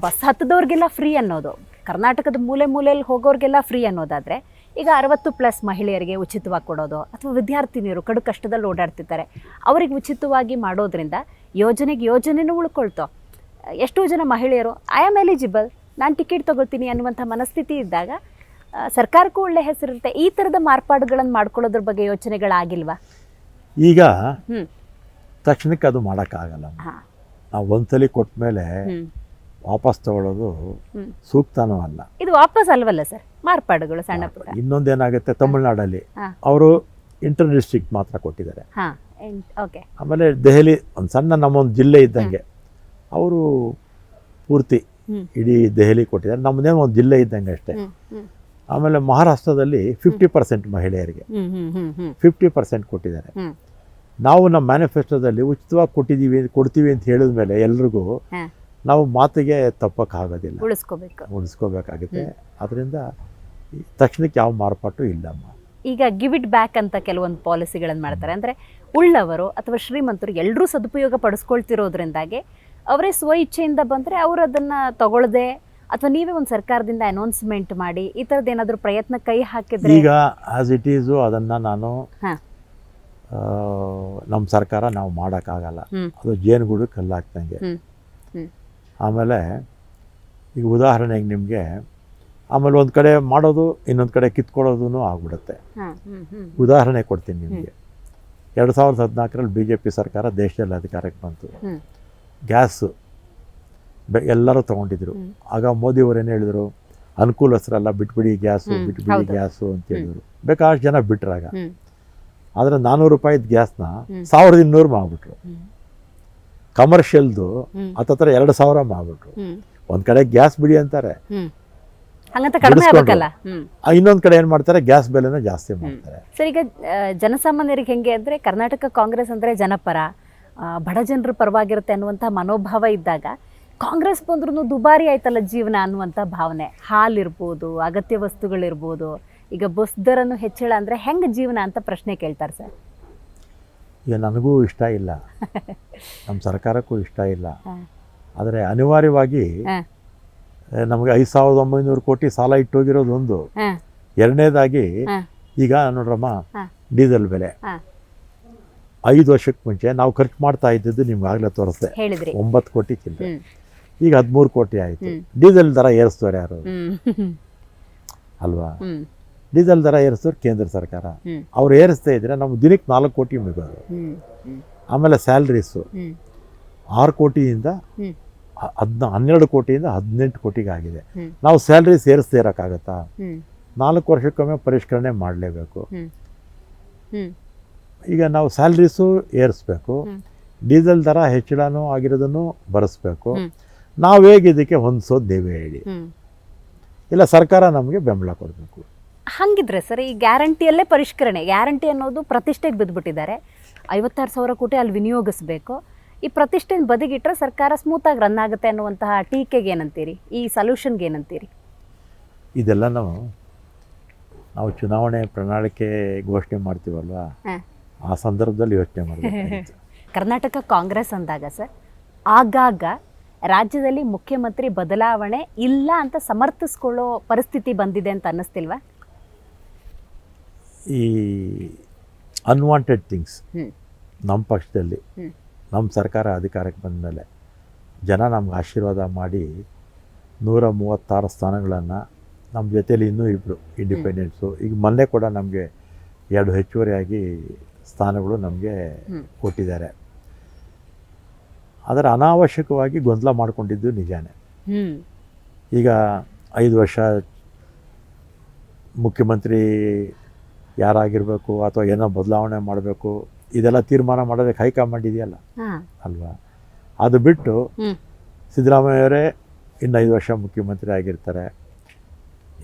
ಬಸ್ ಹತ್ತದವ್ರಿಗೆಲ್ಲ ಫ್ರೀ ಅನ್ನೋದು, ಕರ್ನಾಟಕದ ಮೂಲೆಯಲ್ಲಿ ಹೋಗೋರಿಗೆಲ್ಲ ಫ್ರೀ ಅನ್ನೋದಾದರೆ, ಈಗ 60+ ಮಹಿಳೆಯರಿಗೆ ಉಚಿತವಾಗಿ ಕೊಡೋದು, ಅಥವಾ ವಿದ್ಯಾರ್ಥಿನಿಯರು ಕಡು ಕಷ್ಟದಲ್ಲಿ ಓಡಾಡ್ತಿರ್ತಾರೆ ಅವರಿಗೆ ಉಚಿತವಾಗಿ ಮಾಡೋದ್ರಿಂದ ಯೋಜನೆನೂ ಉಳ್ಕೊಳ್ತೋ. ಎಷ್ಟೋ ಜನ ಮಹಿಳೆಯರು ಐ ಆಮ್ ಎಲಿಜಿಬಲ್, ನಾನು ಟಿಕೆಟ್ ತೊಗೊಳ್ತೀನಿ ಅನ್ನುವಂಥ ಮನಸ್ಥಿತಿ ಇದ್ದಾಗ ಸರ್ಕಾರಕ್ಕೂ ಒಳ್ಳೆ ಹೆಸರಿರುತ್ತೆ. ಈ ಥರದ ಮಾರ್ಪಾಡುಗಳನ್ನು ಮಾಡ್ಕೊಳ್ಳೋದ್ರ ಬಗ್ಗೆ ಯೋಚನೆಗಳಾಗಿಲ್ವಾ? ಈಗ ತಕ್ಷಣಕ್ಕೆ ಅದು ಮಾಡೋಕ್ಕಾಗಲ್ಲ. ನಾವು ಒಂದ್ಸಲಿ ಕೊಟ್ಟ ಮೇಲೆ ವಾಪಸ್ ತಗೊಳ್ಳೋದು ಸೂಕ್ತನೂ ಅಲ್ಲ. ಇದು ವಾಪಸ್ ಅಲ್ವಲ್ಲ ಸರ್, ಮಾರ್ಪಾಡುಗಳು ಸಣ್ಣ ಪುಟ್ಟ. ಇನ್ನೊಂದೇನಾಗುತ್ತೆ, ತಮಿಳ್ನಾಡಲ್ಲಿ ಅವರು ಇಂಟರ್ ಡಿಸ್ಟ್ರಿಕ್ಟ್ ಮಾತ್ರ ಕೊಟ್ಟಿದ್ದಾರೆ. ಆಮೇಲೆ ದೆಹಲಿ ಒಂದು ಸಣ್ಣ ನಮ್ಮೊಂದು ಜಿಲ್ಲೆ ಇದ್ದಂಗೆ ಅವರು ಪೂರ್ತಿ ಇಡೀ ದೆಹಲಿ ಕೊಟ್ಟಿದ್ದಾರೆ, ನಮ್ಮದೇ ಒಂದು ಜಿಲ್ಲೆ ಇದ್ದಂಗೆ ಅಷ್ಟೇ. ಆಮೇಲೆ ಮಹಾರಾಷ್ಟ್ರದಲ್ಲಿ 50% ಮಹಿಳೆಯರಿಗೆ 50% ಕೊಟ್ಟಿದ್ದಾರೆ. ನಾವು ನಮ್ಮ ಮ್ಯಾನಿಫೆಸ್ಟೋದಲ್ಲಿ ಉಚಿತವಾಗಿ ಕೊಡ್ತೀವಿ ಅಂತ ಹೇಳಿದ ಮೇಲೆ ಎಲ್ರಿಗೂ ನಾವು ಮಾತಿಗೆ ತಪ್ಪಕ್ಕಾಗೋದಿಲ್ಲ, ಉಳಿಸ್ಕೋಬೇಕಾಗುತ್ತೆ. ಅದರಿಂದ ತಕ್ಷಣಕ್ಕೆ ಯಾವ ಮಾರ್ಪಾಟು ಇಲ್ಲಮ್ಮ. ಈಗ ಗಿವ್ ಇಟ್ ಬ್ಯಾಕ್ ಅಂತ ಕೆಲವೊಂದು ಪಾಲಿಸಿಗಳನ್ನು ಮಾಡ್ತಾರೆ. ಅಂದರೆ ಉಳ್ಳವರು ಅಥವಾ ಶ್ರೀಮಂತರು ಎಲ್ಲರೂ ಸದುಪಯೋಗ ಪಡಿಸ್ಕೊಳ್ತಿರೋದ್ರಿಂದಾಗಿ ಅವರೇ ಸ್ವ ಇಚ್ಛೆಯಿಂದ ಬಂದರೆ ಅವರು ಅದನ್ನು ತಗೊಳ್ಳದೆ, ಅಥವಾ ನೀವೇ ಒಂದು ಸರ್ಕಾರದಿಂದ ಅನೌನ್ಸ್ಮೆಂಟ್ ಮಾಡಿ ಈ ಥರದ್ದು ಏನಾದರೂ ಪ್ರಯತ್ನ ಕೈ ಹಾಕಿದ್ರೆ? ಈಗ ಆಸ್ ಇಟ್ ಈಸು ಅದನ್ನು ನಾನು ನಮ್ಮ ಸರ್ಕಾರ ನಾವು ಮಾಡೋಕ್ಕಾಗಲ್ಲ, ಅದು ಜೇನುಗೂಡು ಕಲ್ಲಾಕ್ದಂಗೆ. ಆಮೇಲೆ ಈಗ ಉದಾಹರಣೆಗೆ ನಿಮಗೆ, ಆಮೇಲೆ ಒಂದು ಕಡೆ ಮಾಡೋದು ಇನ್ನೊಂದು ಕಡೆ ಕಿತ್ಕೊಳ್ಳೋದು ಆಗ್ಬಿಡುತ್ತೆ. ಉದಾಹರಣೆ ಕೊಡ್ತೀನಿ ನಿಮಗೆ. 2014 BJP ಸರ್ಕಾರ ದೇಶದಲ್ಲಿ ಅಧಿಕಾರಕ್ಕೆ ಬಂತು. ಗ್ಯಾಸ್ ಎಲ್ಲರೂ ತೊಗೊಂಡಿದ್ರು. ಆಗ ಮೋದಿಯವರು ಏನು ಹೇಳಿದರು, ಅನುಕೂಲಸ್ಥರೆಲ್ಲ ಬಿಟ್ಬಿಡಿ ಗ್ಯಾಸು ಅಂತ ಹೇಳಿದರು. ಬೇಕಾದಷ್ಟು ಜನ ಬಿಟ್ರಾಗ. ಆದರೆ 400 ರೂಪಾಯಿದ ಗ್ಯಾಸ್ನ 1,200 ಮಾಡಿಬಿಟ್ರು. ಕಮರ್ಷಿಯಲ್ದು ಹತ್ತತ್ರ 2,000 ಮಾಡಿಬಿಟ್ರು. ಒಂದು ಕಡೆ ಗ್ಯಾಸ್ ಬಿಡಿ ಅಂತಾರೆ, ಇನ್ನೊಂದು ಕಡೆ ಏನು ಮಾಡ್ತಾರೆ, ಗ್ಯಾಸ್ ಬೆಲೆನ ಜಾಸ್ತಿ ಮಾಡ್ತಾರೆ. ಸರ್, ಈಗ ಜನಸಾಮಾನ್ಯರಿಗೆ ಹೆಂಗೆ ಅಂದರೆ, ಕರ್ನಾಟಕ ಕಾಂಗ್ರೆಸ್ ಅಂದರೆ ಜನಪರ, ಬಡ ಜನರ ಪರವಾಗಿರುತ್ತೆ ಅನ್ನುವಂಥ ಮನೋಭಾವ ಇದ್ದಾಗ ಕಾಂಗ್ರೆಸ್ ಬಂದ್ರೂ ದುಬಾರಿ ಆಯ್ತಲ್ಲ ಜೀವನ ಅನ್ನುವಂಥ ಭಾವನೆ. ಹಾಲಿರ್ಬೋದು, ಅಗತ್ಯ ವಸ್ತುಗಳಿರ್ಬೋದು, ಈಗ ಬಸ್ ದರನು ಹೆಚ್ಚಳ ಅಂದರೆ ಹೆಂಗೆ ಜೀವನ ಅಂತ ಪ್ರಶ್ನೆ ಕೇಳ್ತಾರೆ ಸರ್. ಈಗ ನನಗೂ ಇಷ್ಟ ಇಲ್ಲ, ನಮ್ಮ ಸರ್ಕಾರಕ್ಕೂ ಇಷ್ಟ ಇಲ್ಲ. ಆದರೆ ಅನಿವಾರ್ಯವಾಗಿ ನಮಗೆ 5,900 ಕೋಟಿ ಸಾಲ ಇಟ್ಟೋಗಿರೋದು ಒಂದು. ಎರಡನೇದಾಗಿ ಈಗ ನೋಡ್ರಮ್ಮ, ಡೀಸೆಲ್ ಬೆಲೆ 5 ವರ್ಷಕ್ಕೆ ಮುಂಚೆ ನಾವು ಖರ್ಚು ಮಾಡ್ತಾ ಇದ್ದದ್ದು ನಿಮ್ಗೆ ಆಗಲೇ ತೋರಿಸ್ದೆ, 9 ಕೋಟಿ ಚಿಲ್ಲರೆ. ಈಗ 13 ಕೋಟಿ ಆಯಿತು. ಡೀಸೆಲ್ ದರ ಏರಿಸ್ತವ್ರು ಯಾರು ಅಲ್ವಾ? ಡೀಸೆಲ್ ದರ ಏರಿಸ್ತವ್ರು ಕೇಂದ್ರ ಸರ್ಕಾರ. ಅವ್ರು ಏರಿಸ್ತಾ ಇದ್ರೆ ನಮ್ಗೆ ದಿನಕ್ಕೆ 4 ಕೋಟಿ ಮುಗೋದು. ಆಮೇಲೆ ಸ್ಯಾಲ್ರೀಸು 6 ಕೋಟಿಯಿಂದ 12 ಕೋಟಿಯಿಂದ 18 ಕೋಟಿಗೆ ಆಗಿದೆ. ನಾವು ಸ್ಯಾಲ್ರಿ ಸೇರಿಸದೇ ಇರೋಕ್ಕಾಗತ್ತಾ? 4 ವರ್ಷಕ್ಕೊಮ್ಮೆ ಪರಿಷ್ಕರಣೆ ಮಾಡಲೇಬೇಕು. ಈಗ ನಾವು ಸ್ಯಾಲ್ರೀಸು ಏರಿಸ್ಬೇಕು, ಡೀಸೆಲ್ ದರ ಹೆಚ್ಚಳನೂ ಆಗಿರೋದನ್ನು ಬರೆಸ್ಬೇಕು. ನಾವು ಹೇಗೆ ಇದಕ್ಕೆ ಹೊಂದಿಸೋದು ನೀವೇ ಹೇಳಿ, ಇಲ್ಲ ಸರ್ಕಾರ ನಮಗೆ ಬೆಂಬಲ ಕೊಡಬೇಕು. ಹಂಗಿದ್ರೆ ಸರ್ ಈ ಗ್ಯಾರಂಟಿಯಲ್ಲೇ ಪರಿಷ್ಕರಣೆ, ಗ್ಯಾರಂಟಿ ಅನ್ನೋದು ಪ್ರತಿಷ್ಠೆಗೆ ಬಿದ್ದುಬಿಟ್ಟಿದ್ದಾರೆ. 56,000 ಕೋಟಿ ಅಲ್ಲಿ ವಿನಿಯೋಗಿಸ್ಬೇಕು. ಈ ಪ್ರತಿಷ್ಠೆನ ಬದಿಗಿಟ್ರೆ ಸರ್ಕಾರ ಸ್ಮೂತಾಗಿ ರನ್ ಆಗುತ್ತೆ ಅನ್ನುವಂತಹ ಟೀಕೆಗೆ ಏನಂತೀರಿ? ಈ ಸೊಲ್ಯೂಷನ್ಗೆ ಏನಂತೀರಿ? ಇದೆಲ್ಲ ನಾವು ಚುನಾವಣೆ ಪ್ರಣಾಳಿಕೆ ಘೋಷಣೆ ಮಾಡ್ತೀವಲ್ವಾ, ಆ ಸಂದರ್ಭದಲ್ಲಿ ಯೋಚನೆ ಮಾಡಬೇಕು. ಕರ್ನಾಟಕ ಕಾಂಗ್ರೆಸ್ ಅಂದಾಗ ಸರ್ ಆಗಾಗ ರಾಜ್ಯದಲ್ಲಿ ಮುಖ್ಯಮಂತ್ರಿ ಬದಲಾವಣೆ ಇಲ್ಲ ಅಂತ ಸಮರ್ಥಿಸ್ಕೊಳ್ಳೋ ಪರಿಸ್ಥಿತಿ ಬಂದಿದೆ ಅಂತ ಅನ್ನಿಸ್ತಿಲ್ವಾ? ಈ ಅನ್ವಾಂಟೆಡ್ ಥಿಂಗ್ಸ್ ನಮ್ಮ ಪಕ್ಷದಲ್ಲಿ, ನಮ್ಮ ಸರ್ಕಾರ ಅಧಿಕಾರಕ್ಕೆ ಬಂದ ಮೇಲೆ ಜನ ನಮ್ಗೆ ಆಶೀರ್ವಾದ ಮಾಡಿ 136 ಸ್ಥಾನಗಳನ್ನು, ನಮ್ಮ ಜೊತೇಲಿ ಇನ್ನೂ 2 ಇಂಡಿಪೆಂಡೆನ್ಸು, ಈಗ ಮೊನ್ನೆ ಕೂಡ ನಮಗೆ 2 ಹೆಚ್ಚುವರಿಯಾಗಿ ಸ್ಥಾನಗಳು ನಮಗೆ ಕೊಟ್ಟಿದ್ದಾರೆ. ಆದರೆ ಅನಾವಶ್ಯಕವಾಗಿ ಗೊಂದಲ ಮಾಡಿಕೊಂಡಿದ್ದು ನಿಜಾನೇ. ಈಗ 5 ವರ್ಷ ಮುಖ್ಯಮಂತ್ರಿ ಯಾರಾಗಿರಬೇಕು ಅಥವಾ ಏನೋ ಬದಲಾವಣೆ ಮಾಡಬೇಕು, ಇದೆಲ್ಲ ತೀರ್ಮಾನ ಮಾಡೋದಕ್ಕೆ ಹೈಕಮಾಂಡ್ ಇದೆಯಲ್ಲ ಅಲ್ವಾ. ಅದು ಬಿಟ್ಟು ಸಿದ್ದರಾಮಯ್ಯವರೇ ಇನ್ನು 5 ವರ್ಷ ಮುಖ್ಯಮಂತ್ರಿ ಆಗಿರ್ತಾರೆ,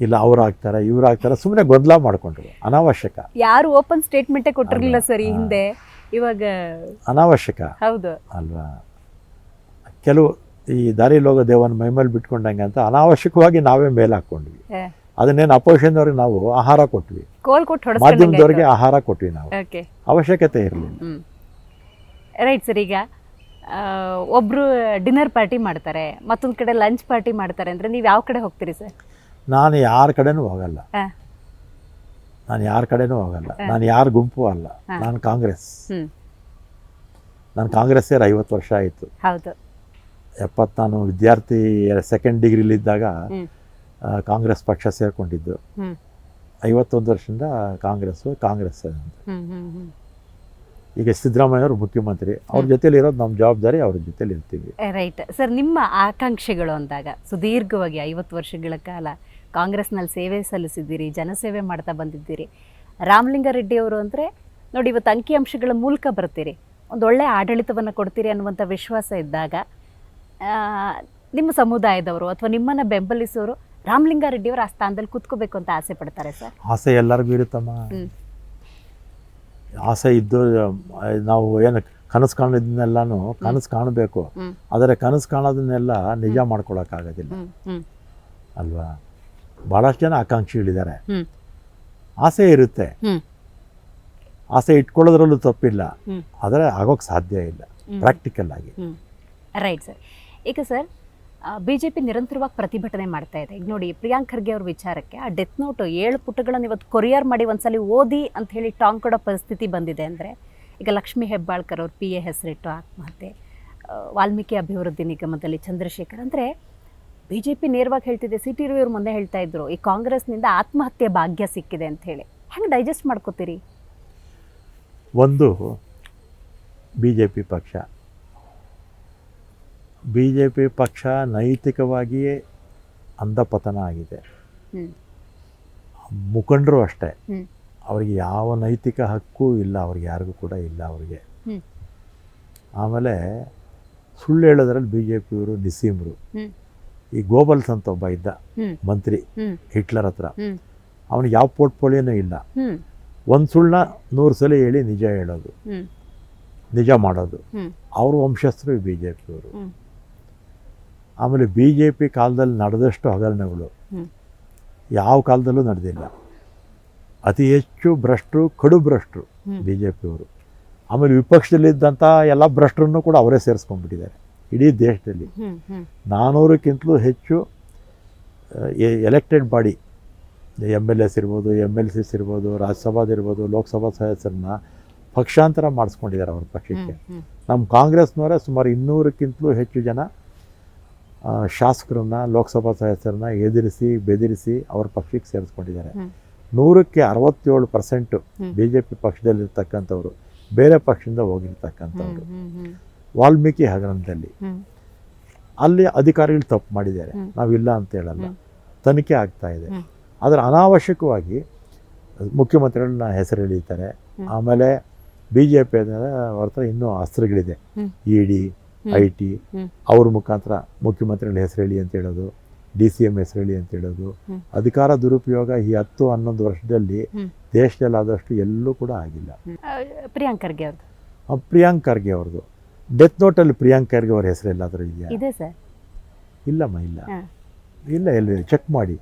ಇಲ್ಲ ಅವ್ರು ಆಗ್ತಾರೆ ಇವ್ರು ಆಗ್ತಾರೆ, ಸುಮ್ಮನೆ ಗೊಂದಲ ಮಾಡಿಕೊಂಡ್ರು ಅನಾವಶ್ಯಕ. ಯಾರು ಓಪನ್ ಸ್ಟೇಟ್ಮೆಂಟೇ ಕೊಟ್ಟಿರಲಿಲ್ಲ ಸರ್ ಈ ಹಿಂದೆ, ಇವಾಗ ಅನಾವಶ್ಯಕ ಹೌದು ಅಲ್ವಾ. ಕೆಲವು ಈ ದಾರಿಲಿ ಹೋಗೋ ದೇವನ ಮೈಮೇಲೆ ಬಿಟ್ಕೊಂಡಂಗೆ ಅಂತ ಅನಾವಶ್ಯಕವಾಗಿ ನಾವೇ ಮೇಲೆ ಹಾಕ್ಕೊಂಡ್ವಿ. ಅದನ್ನೇನು ಅಪೋಸಿಷನ್ದವ್ರಿಗೆ ನಾವು ಆಹಾರ ಕೊಟ್ವಿ, ಮಾಧ್ಯಮದವ್ರಿಗೆ ಆಹಾರ ಕೊಟ್ವಿ, ನಾವು ಅವಶ್ಯಕತೆ ಇರಲಿಲ್ಲ. Right sir. ಈಗ ಒಬ್ರು ಡಿನ್ನರ್ ಪಾರ್ಟಿ ಮಾಡ್ತಾರೆ, ಮತ್ತೊಂದು ಕಡೆ ಲಂಚ್ ಪಾರ್ಟಿ ಮಾಡ್ತಾರೆ ಅಂದರೆ ನೀವು ಯಾವ ಕಡೆ ಹೋಗ್ತೀರಿ ಸರ್? ನಾನು ಯಾರ ಕಡೆನೂ ಹೋಗಲ್ಲ, ನಾನು ಯಾರ ಗುಂಪು ಅಲ್ಲ. ನಾನು ಕಾಂಗ್ರೆಸ್, ನಾನು ಕಾಂಗ್ರೆಸ್ಸೇ 50 ವರ್ಷ ಆಯಿತು. ಹೌದು. ನಾನು ವಿದ್ಯಾರ್ಥಿ 2nd ಡಿಗ್ರಿಲಿದ್ದಾಗ ಕಾಂಗ್ರೆಸ್ ಪಕ್ಷ ಸೇರ್ಕೊಂಡಿದ್ದು. 51 ವರ್ಷದಿಂದ ಕಾಂಗ್ರೆಸ್ ಅಂತ. ಈಗ ಸಿದ್ದರಾಮಯ್ಯವರು ಮುಖ್ಯಮಂತ್ರಿ, ಅವ್ರ ಜೊತೆಲಿ ಇರೋದು ನಮ್ಮ ಜವಾಬ್ದಾರಿ, ಅವ್ರ ಜೊತೆಲಿ ಇರ್ತೀವಿ. Right sir. ನಿಮ್ಮ ಆಕಾಂಕ್ಷೆಗಳು ಅಂದಾಗ ಸುದೀರ್ಘವಾಗಿ 50 ವರ್ಷಗಳ ಕಾಲ ಕಾಂಗ್ರೆಸ್ನಲ್ಲಿ ಸೇವೆ ಸಲ್ಲಿಸಿದ್ದೀರಿ, ಜನಸೇವೆ ಮಾಡ್ತಾ ಬಂದಿದ್ದೀರಿ. ರಾಮಲಿಂಗಾರೆಡ್ಡಿ ಅವರು ಅಂದರೆ ನೋಡಿ, ಇವತ್ತು ಅಂಕಿಅಂಶಗಳ ಮೂಲಕ ಬರ್ತೀರಿ, ಒಂದು ಒಳ್ಳೆ ಆಡಳಿತವನ್ನು ಕೊಡ್ತೀರಿ ಅನ್ನುವಂಥ ವಿಶ್ವಾಸ ಇದ್ದಾಗ ನಿಮ್ಮ ಸಮುದಾಯದವರು ಅಥವಾ ನಿಮ್ಮನ್ನು ಬೆಂಬಲಿಸೋರು ರಾಮಲಿಂಗಾರೆಡ್ಡಿಯವರು ಆ ಸ್ಥಾನದಲ್ಲಿ ಕೂತ್ಕೋಬೇಕು ಅಂತ ಆಸೆ ಪಡ್ತಾರೆ ಸರ್? ಆಸೆ ಎಲ್ಲರಿಗೂ ಇರುತ್ತಮ್ಮ. ಆಸೆ ಇದ್ದು ನಾವು ಏನು ಕನಸು ಕಾಣೋದನ್ನೆಲ್ಲನೂ ಕನಸು ಕಾಣಬೇಕು, ಆದರೆ ಕನಸು ಕಾಣೋದನ್ನೆಲ್ಲ ನಿಜ ಮಾಡ್ಕೊಳಕ್ಕಾಗೋದಿಲ್ಲ ಅಲ್ವಾ. ಭಾಳಷ್ಟು ಜನ ಆಕಾಂಕ್ಷಿಗಳಿದ್ದಾರೆ, ಆಸೆ ಇರುತ್ತೆ, ಆಸೆ ಇಟ್ಕೊಳ್ಳೋದ್ರಲ್ಲೂ ತಪ್ಪಿಲ್ಲ, ಆದರೆ ಆಗೋಕ್ಕೆ ಸಾಧ್ಯ ಇಲ್ಲ ಪ್ರಾಕ್ಟಿಕಲ್ ಆಗಿ. Right sir. ಈಗ ಸರ್ BJP ನಿರಂತರವಾಗಿ ಪ್ರತಿಭಟನೆ ಮಾಡ್ತಾ ಇದೆ. ಈಗ ನೋಡಿ, ಪ್ರಿಯಾಂಕ್ ಖರ್ಗೆ ಅವ್ರ ವಿಚಾರಕ್ಕೆ ಆ ಡೆತ್ ನೋಟ್ 7 ಪುಟಗಳನ್ನು ಇವತ್ತು ಕೊರಿಯರ್ ಮಾಡಿ ಒಂದ್ಸಲಿ ಓದಿ ಅಂತ ಹೇಳಿ ಟಾಂಗ್ ಕೊಡೋ ಪರಿಸ್ಥಿತಿ ಬಂದಿದೆ. ಅಂದರೆ ಈಗ ಲಕ್ಷ್ಮೀ ಹೆಬ್ಬಾಳ್ಕರ್ ಅವ್ರ PA ಹೆಸರಿಟ್ಟು ಆತ್ಮಹತ್ಯೆ, ವಾಲ್ಮೀಕಿ ಅಭಿವೃದ್ಧಿ ನಿಗಮದಲ್ಲಿ ಚಂದ್ರಶೇಖರ್. ಅಂದರೆ BJP ನೇರವಾಗಿ ಹೇಳ್ತಿದೆ, CT ರವಿ ಅವರು ಮೊನ್ನೆ ಹೇಳ್ತಾ ಇದ್ರು, ಈ ಕಾಂಗ್ರೆಸ್ನಿಂದ ಆತ್ಮಹತ್ಯೆ ಭಾಗ್ಯ ಸಿಕ್ಕಿದೆ ಅಂತ ಹೇಳಿ. ಹೆಂಗೆ ಡೈಜೆಸ್ಟ್ ಮಾಡ್ಕೋತೀರಿ? ಒಂದು BJP ಪಕ್ಷ ನೈತಿಕವಾಗಿಯೇ ಅಂಧಪತನ ಆಗಿದೆ. ಮುಖಂಡರು ಅಷ್ಟೇ, ಅವ್ರಿಗೆ ಯಾವ ನೈತಿಕ ಹಕ್ಕು ಇಲ್ಲ, ಅವ್ರಿಗೆ ಯಾರಿಗೂ ಕೂಡ ಇಲ್ಲ ಅವ್ರಿಗೆ. ಆಮೇಲೆ ಸುಳ್ಳು ಹೇಳೋದ್ರಲ್ಲಿ BJPಯವರು ನಿಸ್ಸೀಮರು. ಈ ಗೋಬಲ್ಸ್ ಅಂತ ಒಬ್ಬ ಇದ್ದ ಮಂತ್ರಿ ಹಿಟ್ಲರ್ ಹತ್ರ, ಅವನಿಗೆ ಯಾವ ಪೋರ್ಟ್ಫೋಲಿಯೋನೂ ಇಲ್ಲ. ಒಂದು ಸುಳ್ಳನ್ನ 100 ಸಲ ಹೇಳಿ ನಿಜ ಹೇಳೋದು, ನಿಜ ಮಾಡೋದು. ಅವ್ರ ವಂಶಸ್ಥರು BJPಯವರು. ಆಮೇಲೆ BJP ಕಾಲದಲ್ಲಿ ನಡೆದಷ್ಟು ಹಗರಣಗಳು ಯಾವ ಕಾಲದಲ್ಲೂ ನಡೆದಿಲ್ಲ. ಅತಿ ಹೆಚ್ಚು ಭ್ರಷ್ಟರು, ಕಡು ಭ್ರಷ್ಟರು BJPಯವರು. ಆಮೇಲೆ ವಿಪಕ್ಷದಲ್ಲಿದ್ದಂಥ ಎಲ್ಲ ಭ್ರಷ್ಟರನ್ನು ಕೂಡ ಅವರೇ ಸೇರಿಸ್ಕೊಂಡ್ಬಿಟ್ಟಿದ್ದಾರೆ ಇಡೀ ದೇಶದಲ್ಲಿ. 400ಕ್ಕಿಂತಲೂ ಹೆಚ್ಚು ಎಲೆಕ್ಟೆಡ್ ಬಾಡಿ, MLAs ಇರ್ಬೋದು, MLCs ಇರ್ಬೋದು, ರಾಜ್ಯಸಭಾದಿರ್ಬೋದು, ಲೋಕಸಭಾ ಸದಸ್ಯರನ್ನ ಪಕ್ಷಾಂತರ ಮಾಡಿಸ್ಕೊಂಡಿದ್ದಾರೆ ಅವ್ರ ಪಕ್ಷಕ್ಕೆ. ನಮ್ಮ ಕಾಂಗ್ರೆಸ್ನವರೇ ಸುಮಾರು 200ಕ್ಕಿಂತಲೂ ಹೆಚ್ಚು ಜನ ಶಾಸಕರನ್ನ, ಲೋಕಸಭಾ ಸದಸ್ಯರನ್ನ ಎದುರಿಸಿ ಬೆದರಿಸಿ ಅವ್ರ ಪಕ್ಷಕ್ಕೆ ಸೇರಿಸ್ಕೊಂಡಿದ್ದಾರೆ. 100ಕ್ಕೆ 67% BJP ಪಕ್ಷದಲ್ಲಿರ್ತಕ್ಕಂಥವ್ರು ಬೇರೆ ಪಕ್ಷದಿಂದ ಹೋಗಿರ್ತಕ್ಕಂಥವ್ರು. ವಾಲ್ಮೀಕಿ ಹಗರಣದಲ್ಲಿ ಅಲ್ಲಿ ಅಧಿಕಾರಿಗಳು ತಪ್ಪು ಮಾಡಿದ್ದಾರೆ, ನಾವಿಲ್ಲ ಅಂತ ಹೇಳಲ್ಲ, ತನಿಖೆ ಆಗ್ತಾ ಇದೆ. ಆದರೆ ಅನಾವಶ್ಯಕವಾಗಿ ಮುಖ್ಯಮಂತ್ರಿಗಳನ್ನ ಹೆಸರು ಎಳೀತಾರೆ. ಆಮೇಲೆ ಬಿ ಜೆ ಪಿ ಹೊರತ ಇನ್ನೂ ಅಸ್ತ್ರಗಳಿದೆ, ಇ.ಡಿ, IT, ಅವ್ರ ಮುಖಾಂತರ ಮುಖ್ಯಮಂತ್ರಿಗಳ ಹೆಸರು ಹೇಳಿ ಅಂತ ಹೇಳೋದು, DCM ಹೆಸರು ಹೇಳಿ ಅಂತ ಹೇಳೋದು. ಅಧಿಕಾರ ದುರುಪಯೋಗ ಈ 10-11 ವರ್ಷದಲ್ಲಿ ದೇಶದಲ್ಲಿ ಆದಷ್ಟು ಎಲ್ಲೂ ಕೂಡ ಆಗಿಲ್ಲ. ಪ್ರಿಯಾಂಕ್ ಖರ್ಗೆ ಅವ್ರದ್ದು, ಪ್ರಿಯಾಂಕ್ ಖರ್ಗೆ ಅವ್ರದ್ದು ಡೆತ್ ನೋಟಲ್ಲಿ ಪ್ರಿಯಾಂಕ್ ಖರ್ಗೆ ಅವ್ರ ಹೆಸರು ಎಲ್ಲಾದರೂ ಇದೆಯಾ? ಇದೆ ಸರ್. ಇಲ್ಲಮ್ಮ, ಇಲ್ಲ ಎಲ್ಲಿ ಚೆಕ್ ಮಾಡಿ.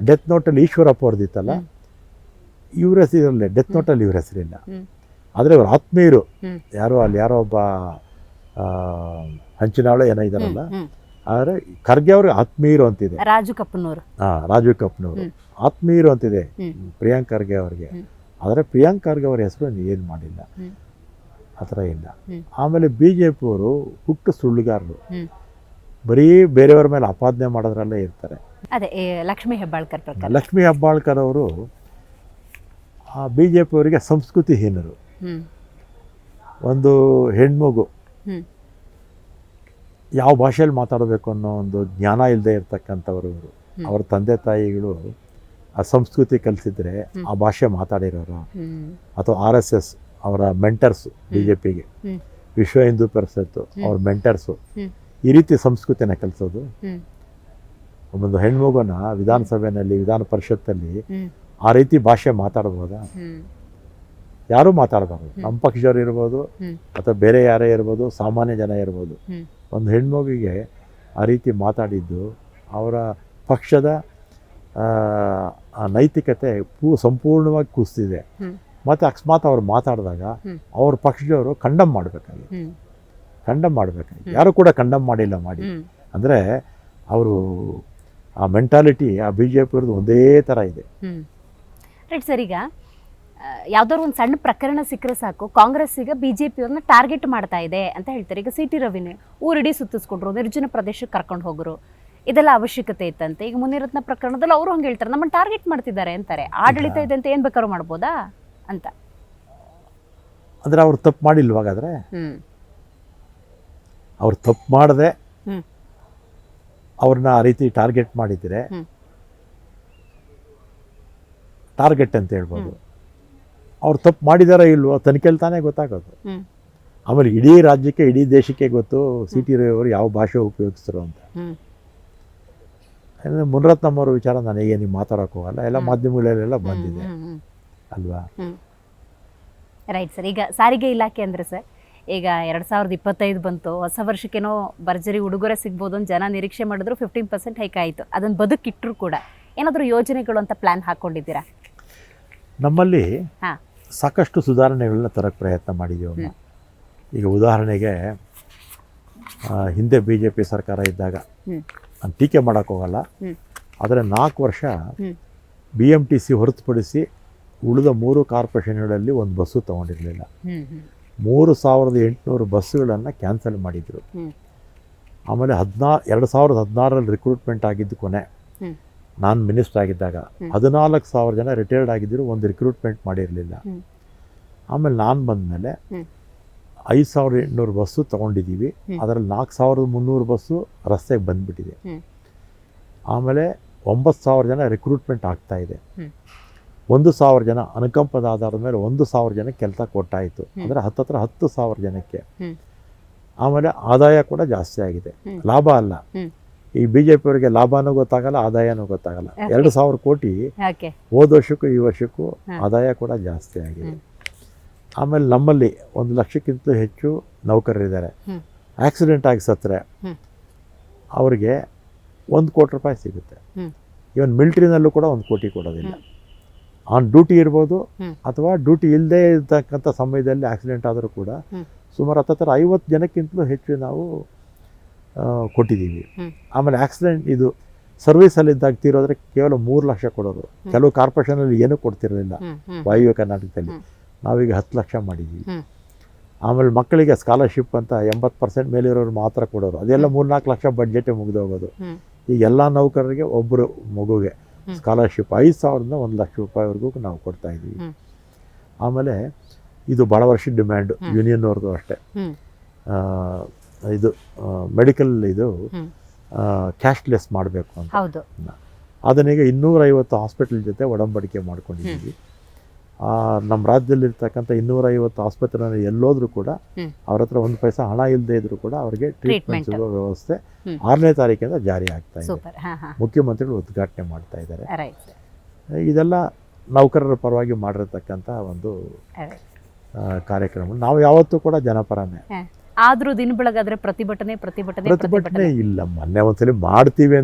ಡೆತ್ ನೋಟಲ್ಲಿ ಈಶ್ವರಪ್ಪ ಅವ್ರದ್ದಿತ್ತಲ್ಲ, ಇವ್ರ ಹೆಸರಿರಲ್ಲ, ಡೆತ್ ನೋಟಲ್ಲಿ ಇವ್ರ ಹೆಸರಿಲ್ಲ. ಆದರೆ ಅವ್ರ ಆತ್ಮೀಯರು ಯಾರೋ ಒಬ್ಬ ಹಂಚಿನಾಳು ಏನೋ ಇದಾರಲ್ಲ, ಆದರೆ ಖರ್ಗೆ ಅವ್ರಿಗೆ ಆತ್ಮೀಯರು ಅಂತಿದೆ. ರಾಜು ಕಪ್ಪನವರು ಆತ್ಮೀಯರು ಅಂತಿದೆ ಪ್ರಿಯಾಂಕ್ ಖರ್ಗೆ ಅವ್ರಿಗೆ. ಆದರೆ ಪ್ರಿಯಾಂಕ್ ಖರ್ಗೆ ಅವ್ರ ಹೆಸರು ಏನು ಮಾಡಿಲ್ಲ, ಆ ಥರ ಇಲ್ಲ. ಆಮೇಲೆ BJP ಅವರು ಹುಟ್ಟು ಸುಳ್ಳುಗಾರರು, ಬರೀ ಬೇರೆಯವ್ರ ಮೇಲೆ ಅಪಾದನೆ ಮಾಡೋದ್ರಲ್ಲೇ ಇರ್ತಾರೆ. ಅದೇ ಲಕ್ಷ್ಮೀ ಹೆಬ್ಬಾಳ್ಕರ್ ಪ್ರಕಾರ. ಲಕ್ಷ್ಮೀ ಹೆಬ್ಬಾಳ್ಕರ್ ಅವರು BJP ಅವರಿಗೆ ಸಂಸ್ಕೃತಿಹೀನರು. ಒಂದು ಹೆಣ್ಮಗು ಯಾವ ಭಾಷೆಯಲ್ಲಿ ಮಾತಾಡಬೇಕು ಅನ್ನೋ ಒಂದು ಜ್ಞಾನ ಇಲ್ಲದೆ ಇರ್ತಕ್ಕಂಥವ್ರು ಇವರು. ಅವ್ರ ತಂದೆ ತಾಯಿಗಳು ಆ ಸಂಸ್ಕೃತಿ ಕಲಿಸಿದ್ರೆ ಆ ಭಾಷೆ ಮಾತಾಡಿರೋರು, ಅಥವಾ RSS ಅವರ ಮೆಂಟರ್ಸು, BJPಗೆ ವಿಶ್ವ ಹಿಂದೂ ಪರಿಷತ್ತು ಅವ್ರ ಮೆಂಟರ್ಸು, ಈ ರೀತಿ ಸಂಸ್ಕೃತಿನ ಕಲಿಸೋದು. ಒಂದು ಹೆಣ್ಮಗುನ ವಿಧಾನಸಭೆಯಲ್ಲಿ, ವಿಧಾನ ಪರಿಷತ್ತಲ್ಲಿ ಆ ರೀತಿ ಭಾಷೆ ಮಾತಾಡ್ಬೋದಾ? ಯಾರೂ ಮಾತಾಡಬಾರ್ದು. ನಮ್ಮ ಪಕ್ಷದವ್ರು ಇರ್ಬೋದು ಅಥವಾ ಬೇರೆ ಯಾರೇ ಇರ್ಬೋದು, ಸಾಮಾನ್ಯ ಜನ ಇರ್ಬೋದು. ಒಂದು ಹೆಣ್ಮಗುಗೆ ಆ ರೀತಿ ಮಾತಾಡಿದ್ದು ಅವರ ಪಕ್ಷದ ನೈತಿಕತೆ ಸಂಪೂರ್ಣವಾಗಿ ಕುಸಿದಿದೆ. ಮತ್ತು ಅಕಸ್ಮಾತ್ ಅವ್ರು ಮಾತಾಡಿದಾಗ ಅವ್ರ ಪಕ್ಷದವರು ಕಂಡಮ್ ಮಾಡಬೇಕಾಗಿ, ಯಾರು ಕೂಡ ಕಂಡಮ್ ಮಾಡಿಲ್ಲ. ಅಂದರೆ ಅವರು ಆ ಮೆಂಟಾಲಿಟಿ ಆ BJP ಅವ್ರದ್ದು ಒಂದೇ ಥರ ಇದೆ. Right sir. ಈಗ ಯಾವ್ದಾದ್ರು ಒಂದು ಸಣ್ಣ ಪ್ರಕರಣ ಸಿಕ್ಕರೆ ಸಾಕು, ಕಾಂಗ್ರೆಸ್ ಈಗ BJP ಅವ್ರನ್ನ ಟಾರ್ಗೆಟ್ ಮಾಡ್ತಾ ಇದೆ ಅಂತ ಹೇಳ್ತಾರೆ. ಈಗ CT ರವಿನೇ ಊರಿಡೀ ಸುತ್ತಿಸ್ಕೊಂಡ್ರು, ನಿರ್ಜನ ಪ್ರದೇಶಕ್ಕೆ ಕರ್ಕೊಂಡು ಹೋಗರು, ಇದೆಲ್ಲ ಅವಶ್ಯಕತೆ ಇತ್ತಂತೆ. ಈಗ ಮುನಿರತ್ನ ಪ್ರಕರಣದಲ್ಲಿ ಅವರು ಹಂಗೆ ಹೇಳ್ತಾರೆ, ನಮ್ಮನ್ನು ಟಾರ್ಗೆಟ್ ಮಾಡ್ತಿದ್ದಾರೆ ಅಂತಾರೆ. ಆಡಳಿತ ಇದೆ ಅಂತ ಏನು ಬೇಕಾದ್ರೂ ಮಾಡ್ಬೋದಾ ಅಂತ. ಅಂದರೆ ಅವ್ರು ತಪ್ಪು ಮಾಡಿಲ್ವಾಗಾದ್ರೆ, ಅವ್ರು ತಪ್ಪು ಮಾಡದೆ ಅವ್ರನ್ನ ಆ ರೀತಿ ಟಾರ್ಗೆಟ್ ಮಾಡಿದರೆ ಟಾರ್ಗೆಟ್ ಅಂತ ಹೇಳ್ಬೋದು. ಅವ್ರು ತಪ್ಪು ಮಾಡಿದಾರ ಇಲ್ವೋ ತನಿಖೆಯಲ್ಲಿ ತಾನೇ ಗೊತ್ತಾಗೋದು. ಆಮೇಲೆ ಇಡೀ ರಾಜ್ಯಕ್ಕೆ, ಇಡೀ ದೇಶಕ್ಕೆ ಗೊತ್ತು CT ರವಿ ಅವರು ಯಾವ ಭಾಷೆ ಉಪಯೋಗಿಸಿದ್ರು ಅಂತ. ಮುನಿರತ್ನಮ್ಮವ್ರ ವಿಚಾರ ನನಗೇನು ಮಾತಾಡೋಕೆ ಹೋಗಲ್ಲ, ಎಲ್ಲ ಮಾಧ್ಯಮಗಳಲ್ಲೆಲ್ಲ ಬಂದಿದೆ ಅಲ್ವಾ. Right sir. ಈಗ ಸಾರಿಗೆ ಇಲಾಖೆ ಅಂದರೆ ಸರ್, ಈಗ 2025 ಬಂತು, ಹೊಸ ವರ್ಷಕ್ಕೇನೋ ಭರ್ಜರಿ ಉಡುಗೊರೆ ಸಿಗ್ಬೋದು ಅಂತ ಜನ ನಿರೀಕ್ಷೆ ಮಾಡಿದ್ರು. 15% ಹೈಕ್ ಆಯಿತು. ಅದನ್ನು ಬದುಕಿಟ್ಟರು ಕೂಡ ಏನಾದರೂ ಯೋಜನೆಗಳು ಅಂತ ಪ್ಲ್ಯಾನ್ ಹಾಕ್ಕೊಂಡಿದ್ದೀರಾ? ನಮ್ಮಲ್ಲಿ ಸಾಕಷ್ಟು ಸುಧಾರಣೆಗಳನ್ನ ತರಕ್ಕೆ ಪ್ರಯತ್ನ ಮಾಡಿದ್ದೀವಿ. ಈಗ ಉದಾಹರಣೆಗೆ ಹಿಂದೆ BJP ಸರ್ಕಾರ ಇದ್ದಾಗ, ನಾನು ಟೀಕೆ ಮಾಡೋಕ್ಕೆ ಹೋಗಲ್ಲ, ಆದರೆ 4 ವರ್ಷ BMTC ಹೊರತುಪಡಿಸಿ ಉಳಿದ 3 ಕಾರ್ಪೊರೇಷನ್ಗಳಲ್ಲಿ ಒಂದು ಬಸ್ಸು ತೊಗೊಂಡಿರಲಿಲ್ಲ. 3800 ಬಸ್ಸುಗಳನ್ನು ಕ್ಯಾನ್ಸಲ್ ಮಾಡಿದರು. ಆಮೇಲೆ 2016ರಲ್ಲಿ ರಿಕ್ರೂಟ್ಮೆಂಟ್ ಆಗಿದ್ದು ಕೊನೆ ನಾನು ಮಿನಿಸ್ಟರ್ ಆಗಿದ್ದಾಗ 14,000 ಜನ ರಿಟೈರ್ಡ್ ಆಗಿದ್ದರು, ಒಂದು ರಿಕ್ರೂಟ್ಮೆಂಟ್ ಮಾಡಿರಲಿಲ್ಲ. ಆಮೇಲೆ ನಾನು ಬಂದಮೇಲೆ 5,800 ಬಸ್ಸು ತೊಗೊಂಡಿದ್ದೀವಿ. ಅದರಲ್ಲಿ 4,300 ಬಸ್ಸು ರಸ್ತೆಗೆ ಬಂದುಬಿಟ್ಟಿದೆ. ಆಮೇಲೆ 9,000 ಜನ ರಿಕ್ರೂಟ್ಮೆಂಟ್ ಆಗ್ತಾಯಿದೆ. 1,000 ಜನ ಅನುಕಂಪದ ಆಧಾರದ ಮೇಲೆ 1,000 ಜನಕ್ಕೆ ಕೆಲಸ ಕೊಟ್ಟಾಯಿತು. ಅಂದರೆ ಹತ್ತಿರ 10,000 ಜನಕ್ಕೆ. ಆಮೇಲೆ ಆದಾಯ ಕೂಡ ಜಾಸ್ತಿ ಆಗಿದೆ, ಲಾಭ ಅಲ್ಲ. ಈ BJP ಅವರಿಗೆ ಲಾಭನೂ ಗೊತ್ತಾಗಲ್ಲ, ಆದಾಯನೂ ಗೊತ್ತಾಗಲ್ಲ. 2,000 ಕೋಟಿ ಹೋದ ವರ್ಷಕ್ಕೂ ಈ ವರ್ಷಕ್ಕೂ ಆದಾಯ ಕೂಡ ಜಾಸ್ತಿ ಆಗಿದೆ. ಆಮೇಲೆ ನಮ್ಮಲ್ಲಿ 1 ಲಕ್ಷಕ್ಕಿಂತಲೂ ಹೆಚ್ಚು ನೌಕರರಿದ್ದಾರೆ. ಆಕ್ಸಿಡೆಂಟ್ ಆಗಿ ಸತ್ತರೆ ಅವರಿಗೆ 1 ಕೋಟಿ ರೂಪಾಯಿ ಸಿಗುತ್ತೆ. ಇವನ್ ಮಿಲಿಟ್ರಿನಲ್ಲೂ ಕೂಡ 1 ಕೋಟಿ ಕೊಡೋದಿಲ್ಲ. ಆನ್ ಡ್ಯೂಟಿ ಇರ್ಬೋದು ಅಥವಾ ಡ್ಯೂಟಿ ಇಲ್ಲದೆ ಇರ್ತಕ್ಕಂಥ ಸಮಯದಲ್ಲಿ ಆಕ್ಸಿಡೆಂಟ್ ಆದರೂ ಕೂಡ ಸುಮಾರು 50 ಜನಕ್ಕಿಂತಲೂ ಹೆಚ್ಚು ನಾವು ಕೊಟ್ಟಿದ್ದೀವಿ. ಆಮೇಲೆ ಆಕ್ಸಿಡೆಂಟ್ ಇದು ಸರ್ವಿಸಲ್ಲಿದ್ದಾಗ ತೀರೋದ್ರೆ ಕೇವಲ 3 ಲಕ್ಷ ಕೊಡೋರು. ಕೆಲವು ಕಾರ್ಪೊರೇಷನಲ್ಲಿ ಏನೂ ಕೊಡ್ತಿರಲಿಲ್ಲ ವಾಯುವ್ಯ ಕರ್ನಾಟಕದಲ್ಲಿ. ನಾವೀಗ 10 ಲಕ್ಷ ಮಾಡಿದ್ದೀವಿ. ಆಮೇಲೆ ಮಕ್ಕಳಿಗೆ ಸ್ಕಾಲರ್ಶಿಪ್ ಅಂತ 80% ಮೇಲಿರೋರು ಮಾತ್ರ ಕೊಡೋರು. ಅದೆಲ್ಲ 3-4 ಲಕ್ಷ ಬಡ್ಜೆಟೇ ಮುಗಿದೋಗೋದು. ಈಗ ಎಲ್ಲ ನೌಕರರಿಗೆ ಒಬ್ಬರು ಮಗುಗೆ ಸ್ಕಾಲರ್ಶಿಪ್ 5,000ದಿಂದ 1 ಲಕ್ಷ ರೂಪಾಯಿವರೆಗೂ ನಾವು ಕೊಡ್ತಾಯಿದ್ದೀವಿ. ಆಮೇಲೆ ಇದು ಭಾಳ ವರ್ಷದ ಡಿಮ್ಯಾಂಡು ಯೂನಿಯನ್ನವ್ರದ್ದು ಅಷ್ಟೇ. ಇದು ಮೆಡಿಕಲ್ ಇದು ಕ್ಯಾಶ್ಲೆಸ್ ಮಾಡಬೇಕು ಅಂತ. ಅದನ್ನೀಗ 250 ಹಾಸ್ಪಿಟಲ್ ಜೊತೆ ಒಡಂಬಡಿಕೆ ಮಾಡ್ಕೊಂಡಿದ್ದೀವಿ. ನಮ್ಮ ರಾಜ್ಯದಲ್ಲಿರ್ತಕ್ಕಂಥ 250 ಆಸ್ಪತ್ರೆಯಲ್ಲಿ ಎಲ್ಲೋದ್ರೂ ಕೂಡ ಅವ್ರ ಹತ್ರ 1 ಪೈಸಾ ಹಣ ಇಲ್ಲದೆ ಇದ್ರೂ ಕೂಡ ಅವ್ರಿಗೆ ಟ್ರೀಟ್ಮೆಂಟ್ ಸಿಗೋ ವ್ಯವಸ್ಥೆ 6ನೇ ತಾರೀಕಿಂದ ಜಾರಿ ಆಗ್ತಾ ಇದೆ. ಮುಖ್ಯಮಂತ್ರಿಗಳು ಉದ್ಘಾಟನೆ ಮಾಡ್ತಾ ಇದ್ದಾರೆ. ಇದೆಲ್ಲ ನೌಕರರ ಪರವಾಗಿ ಮಾಡಿರ್ತಕ್ಕಂಥ ಒಂದು ಕಾರ್ಯಕ್ರಮ. ನಾವು ಯಾವತ್ತೂ ಕೂಡ ಜನಪರನೇ. ಆದ್ರೂ ದಿನ ಬೆಳಗಾದ್ರೆ ಪ್ರತಿಭಟನೆ ಇಲ್ಲ. ಮೊನ್ನೆ ಒಂದ್ಸಲಿ ಮಾಡ್ತೀವಿ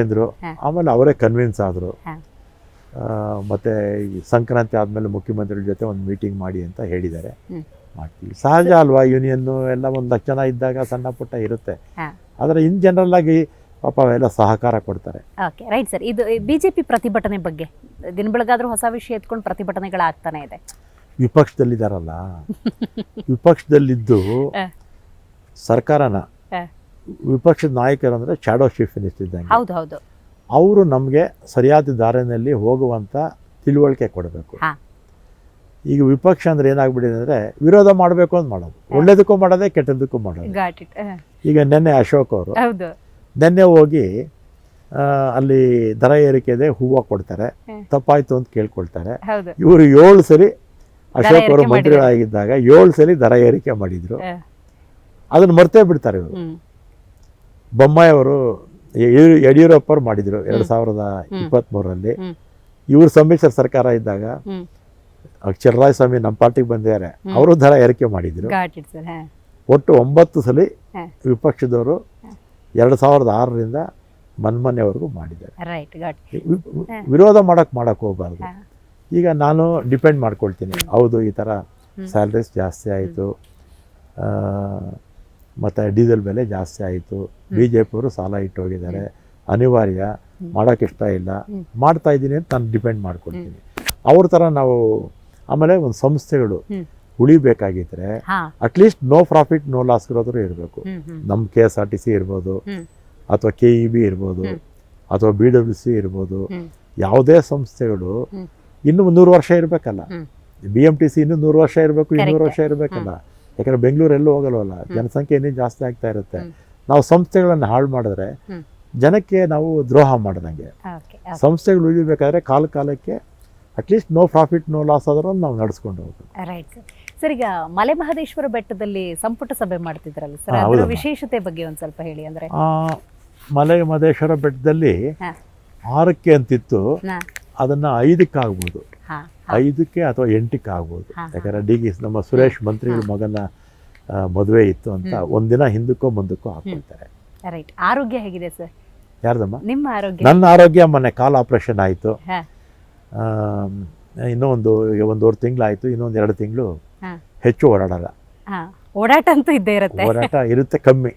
ಅಂದ್ರು ಆಮೇಲೆ ಅವರೇ ಕನ್ವಿನ್ಸ್ ಆದ್ರು. ಮತ್ತೆ ಈ ಸಂಕ್ರಾಂತಿ ಆದ್ಮೇಲೆ ಮುಖ್ಯಮಂತ್ರಿಗಳ ಜೊತೆ ಒಂದು ಮೀಟಿಂಗ್ ಮಾಡಿ ಅಂತ ಹೇಳಿದ್ದಾರೆ. ಮಾಡ್ತೀವಿ, ಸಹಜ ಅಲ್ವಾ. ಯೂನಿಯನ್ ಎಲ್ಲ 1 ಲಕ್ಷ ಜನ ಇದ್ದಾಗ ಸಣ್ಣ ಪುಟ್ಟ ಇರುತ್ತೆ. ಆದರೆ ಇನ್ ಜನರಲ್ ಆಗಿ ಪಾಪ ಅವೆಲ್ಲ ಸಹಕಾರ ಕೊಡ್ತಾರೆ. Okay, right sir. ಇದು ಬಿಜೆಪಿ ಪ್ರತಿಭಟನೆ ಬಗ್ಗೆ ದಿನ ಬೆಳಗಾದ್ರೂ ಹೊಸ ವಿಷಯ ಎತ್ಕೊಂಡು ಪ್ರತಿಭಟನೆಗಳಾಗ್ತಾನೆ ಇದೆ. ವಿಪಕ್ಷದಲ್ಲಿದ್ದಾರಲ್ಲ, ವಿಪಕ್ಷದಲ್ಲಿದ್ದು ಸರ್ಕಾರನ ವಿಪಕ್ಷದ ನಾಯಕರಂದ್ರೆ ಶಾಡೋ ಚೀಫ್ ಮಿನಿಸ್ಟರ್ ಇದ್ದಂಗೆ. ಹೌದು. ಅವರು ನಮಗೆ ಸರಿಯಾದ ದಾರಿನಲ್ಲಿ ಹೋಗುವಂತ ತಿಳುವಳಿಕೆ ಕೊಡಬೇಕು. ಈಗ ವಿಪಕ್ಷ ಅಂದ್ರೆ ಏನಾಗ್ಬಿಟ್ಟಿದೆ ಅಂದ್ರೆ ವಿರೋಧ ಮಾಡಬೇಕು ಅಂತ ಮಾಡೋದು, ಒಳ್ಳೇದಕ್ಕೂ ಮಾಡೋದೇ ಕೆಟ್ಟದಕ್ಕೂ ಮಾಡೋದು. ಈಗ ನೆನ್ನೆ ಅಶೋಕ್ ಅವರು ನೆನ್ನೆ ಹೋಗಿ ಅಲ್ಲಿ ದರ ಏರಿಕೆ ಇದೆ, ಹೂವು ಕೊಡ್ತಾರೆ, ತಪ್ಪಾಯ್ತು ಅಂತ ಕೇಳ್ಕೊಳ್ತಾರೆ. ಇವರು 7 ಸರಿ ಅಶೋಕ್ ಅವರು ಮಂತ್ರಿಗಳಾಗಿದ್ದಾಗ 7 ಸಲಿ ದರ ಏರಿಕೆ ಮಾಡಿದ್ರು. ಅದನ್ನ ಮರ್ತೇ ಬಿಡ್ತಾರೆ ಇವರು. ಬೊಮ್ಮಾಯಿ ಅವರು, ಯಡಿಯೂರಪ್ಪ ಅವರು ಮಾಡಿದ್ರು 2023ರಲ್ಲಿ. ಇವರು ಸಮ್ಮಿಶ್ರ ಸರ್ಕಾರ ಇದ್ದಾಗ ಚಲರಾಯ ಸ್ವಾಮಿ ನಮ್ಮ ಪಾರ್ಟಿಗೆ ಬಂದಿದ್ದಾರೆ, ಅವರು ದರ ಏರಿಕೆ ಮಾಡಿದ್ರು. ಒಟ್ಟು 9 ಸಲಿ ವಿಪಕ್ಷದವರು 2006ರಿಂದ ಮೊನ್ನೆವರೆಗೂ ಮಾಡಿದ್ದಾರೆ. ವಿರೋಧ ಮಾಡಕ್ ಹೋಗ್ಬಾರ್ದು. ಈಗ ನಾನು ಡಿಪೆಂಡ್ ಮಾಡ್ಕೊಳ್ತೀನಿ, ಹೌದು ಈ ಥರ ಸ್ಯಾಲ್ರೀಸ್ ಜಾಸ್ತಿ ಆಯಿತು, ಮತ್ತು ಡೀಸೆಲ್ ಬೆಲೆ ಜಾಸ್ತಿ ಆಯಿತು, BJP ಅವರು ಸಾಲ ಇಟ್ಟು ಹೋಗಿದ್ದಾರೆ, ಅನಿವಾರ್ಯ, ಮಾಡೋಕ್ಕೆ ಇಷ್ಟ ಇಲ್ಲ, ಮಾಡ್ತಾ ಇದ್ದೀನಿ ಅಂತ ನಾನು ಡಿಪೆಂಡ್ ಮಾಡ್ಕೊಳ್ತೀನಿ. ಅವ್ರ ಥರ ನಾವು ಆಮೇಲೆ ಒಂದು ಸಂಸ್ಥೆಗಳು ಉಳಿಬೇಕಾಗಿದ್ರೆ at least no profit no loss ಇರೋದ್ರು ಇರಬೇಕು. ನಮ್ಮ KSRTC ಇರ್ಬೋದು, ಅಥವಾ KEB ಇರ್ಬೋದು, ಅಥವಾ BWC ಇರ್ಬೋದು. ಯಾವುದೇ ಸಂಸ್ಥೆಗಳು ಇನ್ನು 100 ವರ್ಷ ಇರಬೇಕಲ್ಲ. BMTC ಇನ್ನೂ 100 ವರ್ಷ ಇರಬೇಕು, 200 ವರ್ಷ ಇರಬೇಕಲ್ಲ. ಯಾಕಂದ್ರೆ ಬೆಂಗಳೂರು ಎಲ್ಲೂ ಹೋಗಲ್ವಲ್ಲ, ಜನಸಂಖ್ಯೆ ಇನ್ನೂ ಜಾಸ್ತಿ ಆಗ್ತಾ ಇರುತ್ತೆ. ನಾವು ಸಂಸ್ಥೆಗಳನ್ನು ಹಾಳು ಮಾಡಿದ್ರೆ ಜನಕ್ಕೆ ನಾವು ದ್ರೋಹ ಮಾಡ್ದಂಗೆ. ಸಂಸ್ಥೆಗಳು ಉಳಿಬೇಕಾದ್ರೆ ಕಾಲಕ್ಕೆ at least no profit no loss ಆದ್ರೂ ನಾವು ನಡೆಸ್ಕೊಂಡು ಹೋಗ್ಬೇಕು. Right sir. ಈಗ ಮಲೆ ಮಹದೇಶ್ವರ ಬೆಟ್ಟದಲ್ಲಿ ಸಂಪುಟ ಸಭೆ ಮಾಡ್ತಿದ್ರಲ್ಲ ಸರ್, ಅದರ ವಿಶೇಷತೆ ಬಗ್ಗೆ ಒಂದು ಸ್ವಲ್ಪ ಹೇಳಿ. ಅಂದ್ರೆ ಮಲೆ ಮಹದೇಶ್ವರ ಬೆಟ್ಟದಲ್ಲಿ 6ಕ್ಕೆ ಅಂತಿತ್ತು, ಅದನ್ನ 5ಕ್ಕೆ ಆಗ್ಬೋದು, 5ಕ್ಕೆ ಅಥವಾ 8ಕ್ಕೆ ಆಗ್ಬೋದು. ಯಾಕಂದ್ರೆ DG ನಮ್ಮ ಸುರೇಶ್ ಮಂತ್ರಿಗಳ ಮಗನ ಮದುವೆ ಇತ್ತು ಅಂತ ಒಂದಿನ ಹಿಂದಕ್ಕೋ ಮುಂದಕ್ಕೋ ಹಾಕೊಳ್ತಾರೆ. ರೈಟ್. ಆರೋಗ್ಯ ಹೇಗಿದೆ ಸರ್? ಯಾರ್ದಮ್ಮ? ನಿಮ್ಮ ಆರೋಗ್ಯ? ನನ್ನ ಆರೋಗ್ಯ ಮೊನ್ನೆ ಕಾಲ್ ಆಪರೇಷನ್ ಆಯಿತು. ಇನ್ನೂ ಒಂದೂವರೆ ತಿಂಗಳಾಯಿತು. ಇನ್ನೊಂದು 2 ತಿಂಗಳು ಹೆಚ್ಚು ಓಡಾಡಲ್ಲ. ಓಡಾಟ ಅಂತೂ ಇದ್ದೇ ಇರುತ್ತೆ. ಓಡಾಟ ಇರುತ್ತೆ ಕಮ್ಮಿ.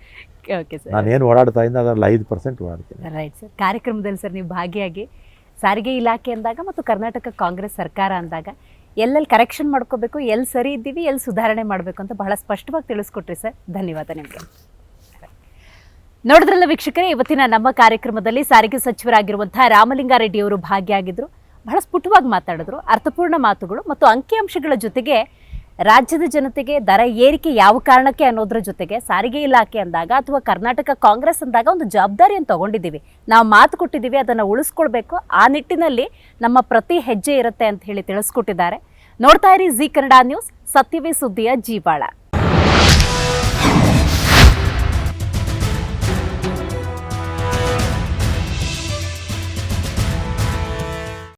ನಾನೇನು ಓಡಾಡ್ತಾ ಇದ್ದ ಅದರಲ್ಲಿ 5% ಓಡಾಡ್ತೀನಿ. Right sir. ಕಾರ್ಯಕ್ರಮದಲ್ಲಿ ಸರ್ ನೀವು ಭಾಗಿಯಾಗಿ ಸಾರಿಗೆ ಇಲಾಖೆ ಅಂದಾಗ ಮತ್ತು ಕರ್ನಾಟಕ ಕಾಂಗ್ರೆಸ್ ಸರ್ಕಾರ ಅಂದಾಗ ಎಲ್ಲೆಲ್ಲಿ ಕರೆಕ್ಷನ್ ಮಾಡ್ಕೋಬೇಕು, ಎಲ್ಲಿ ಸರಿ ಇದ್ದೀವಿ, ಎಲ್ಲಿ ಸುಧಾರಣೆ ಮಾಡಬೇಕು ಅಂತ ಬಹಳ ಸ್ಪಷ್ಟವಾಗಿ ತಿಳಿಸ್ಕೊಟ್ರಿ ಸರ್. ಧನ್ಯವಾದ ನಿಮಗೆ. ನೋಡಿದ್ರಲ್ಲ ವೀಕ್ಷಕರೇ, ಇವತ್ತಿನ ನಮ್ಮ ಕಾರ್ಯಕ್ರಮದಲ್ಲಿ ಸಾರಿಗೆ ಸಚಿವರಾಗಿರುವಂತಹ ರಾಮಲಿಂಗಾರೆಡ್ಡಿ ಅವರು ಭಾಗಿಯಾಗಿದ್ರು. ಬಹಳ ಸ್ಫುಟವಾಗಿ ಮಾತಾಡಿದ್ರು, ಅರ್ಥಪೂರ್ಣ ಮಾತುಗಳು ಮತ್ತು ಅಂಕಿಅಂಶಗಳ ಜೊತೆಗೆ ರಾಜ್ಯದ ಜನತೆಗೆ ದರ ಏರಿಕೆ ಯಾವ ಕಾರಣಕ್ಕೆ ಅನ್ನೋದ್ರ ಜೊತೆಗೆ ಸಾರಿಗೆ ಇಲಾಖೆ ಅಂದಾಗ ಅಥವಾ ಕರ್ನಾಟಕ ಕಾಂಗ್ರೆಸ್ ಅಂದಾಗ ಒಂದು ಜವಾಬ್ದಾರಿಯನ್ನು ತಗೊಂಡಿದ್ದೀವಿ, ನಾವು ಮಾತು ಕೊಟ್ಟಿದ್ದೀವಿ, ಅದನ್ನು ಉಳಿಸ್ಕೊಳ್ಬೇಕು, ಆ ನಿಟ್ಟಿನಲ್ಲಿ ನಮ್ಮ ಪ್ರತಿ ಹೆಜ್ಜೆ ಇರುತ್ತೆ ಅಂತ ಹೇಳಿ ತಿಳಿಸ್ಕೊಟ್ಟಿದ್ದಾರೆ. ನೋಡ್ತಾ ಇರಿ ಜಿ ಕನ್ನಡ ನ್ಯೂಸ್, ಸತ್ಯವೇ ಸುದ್ದಿಯ ಜೀವಾಳ.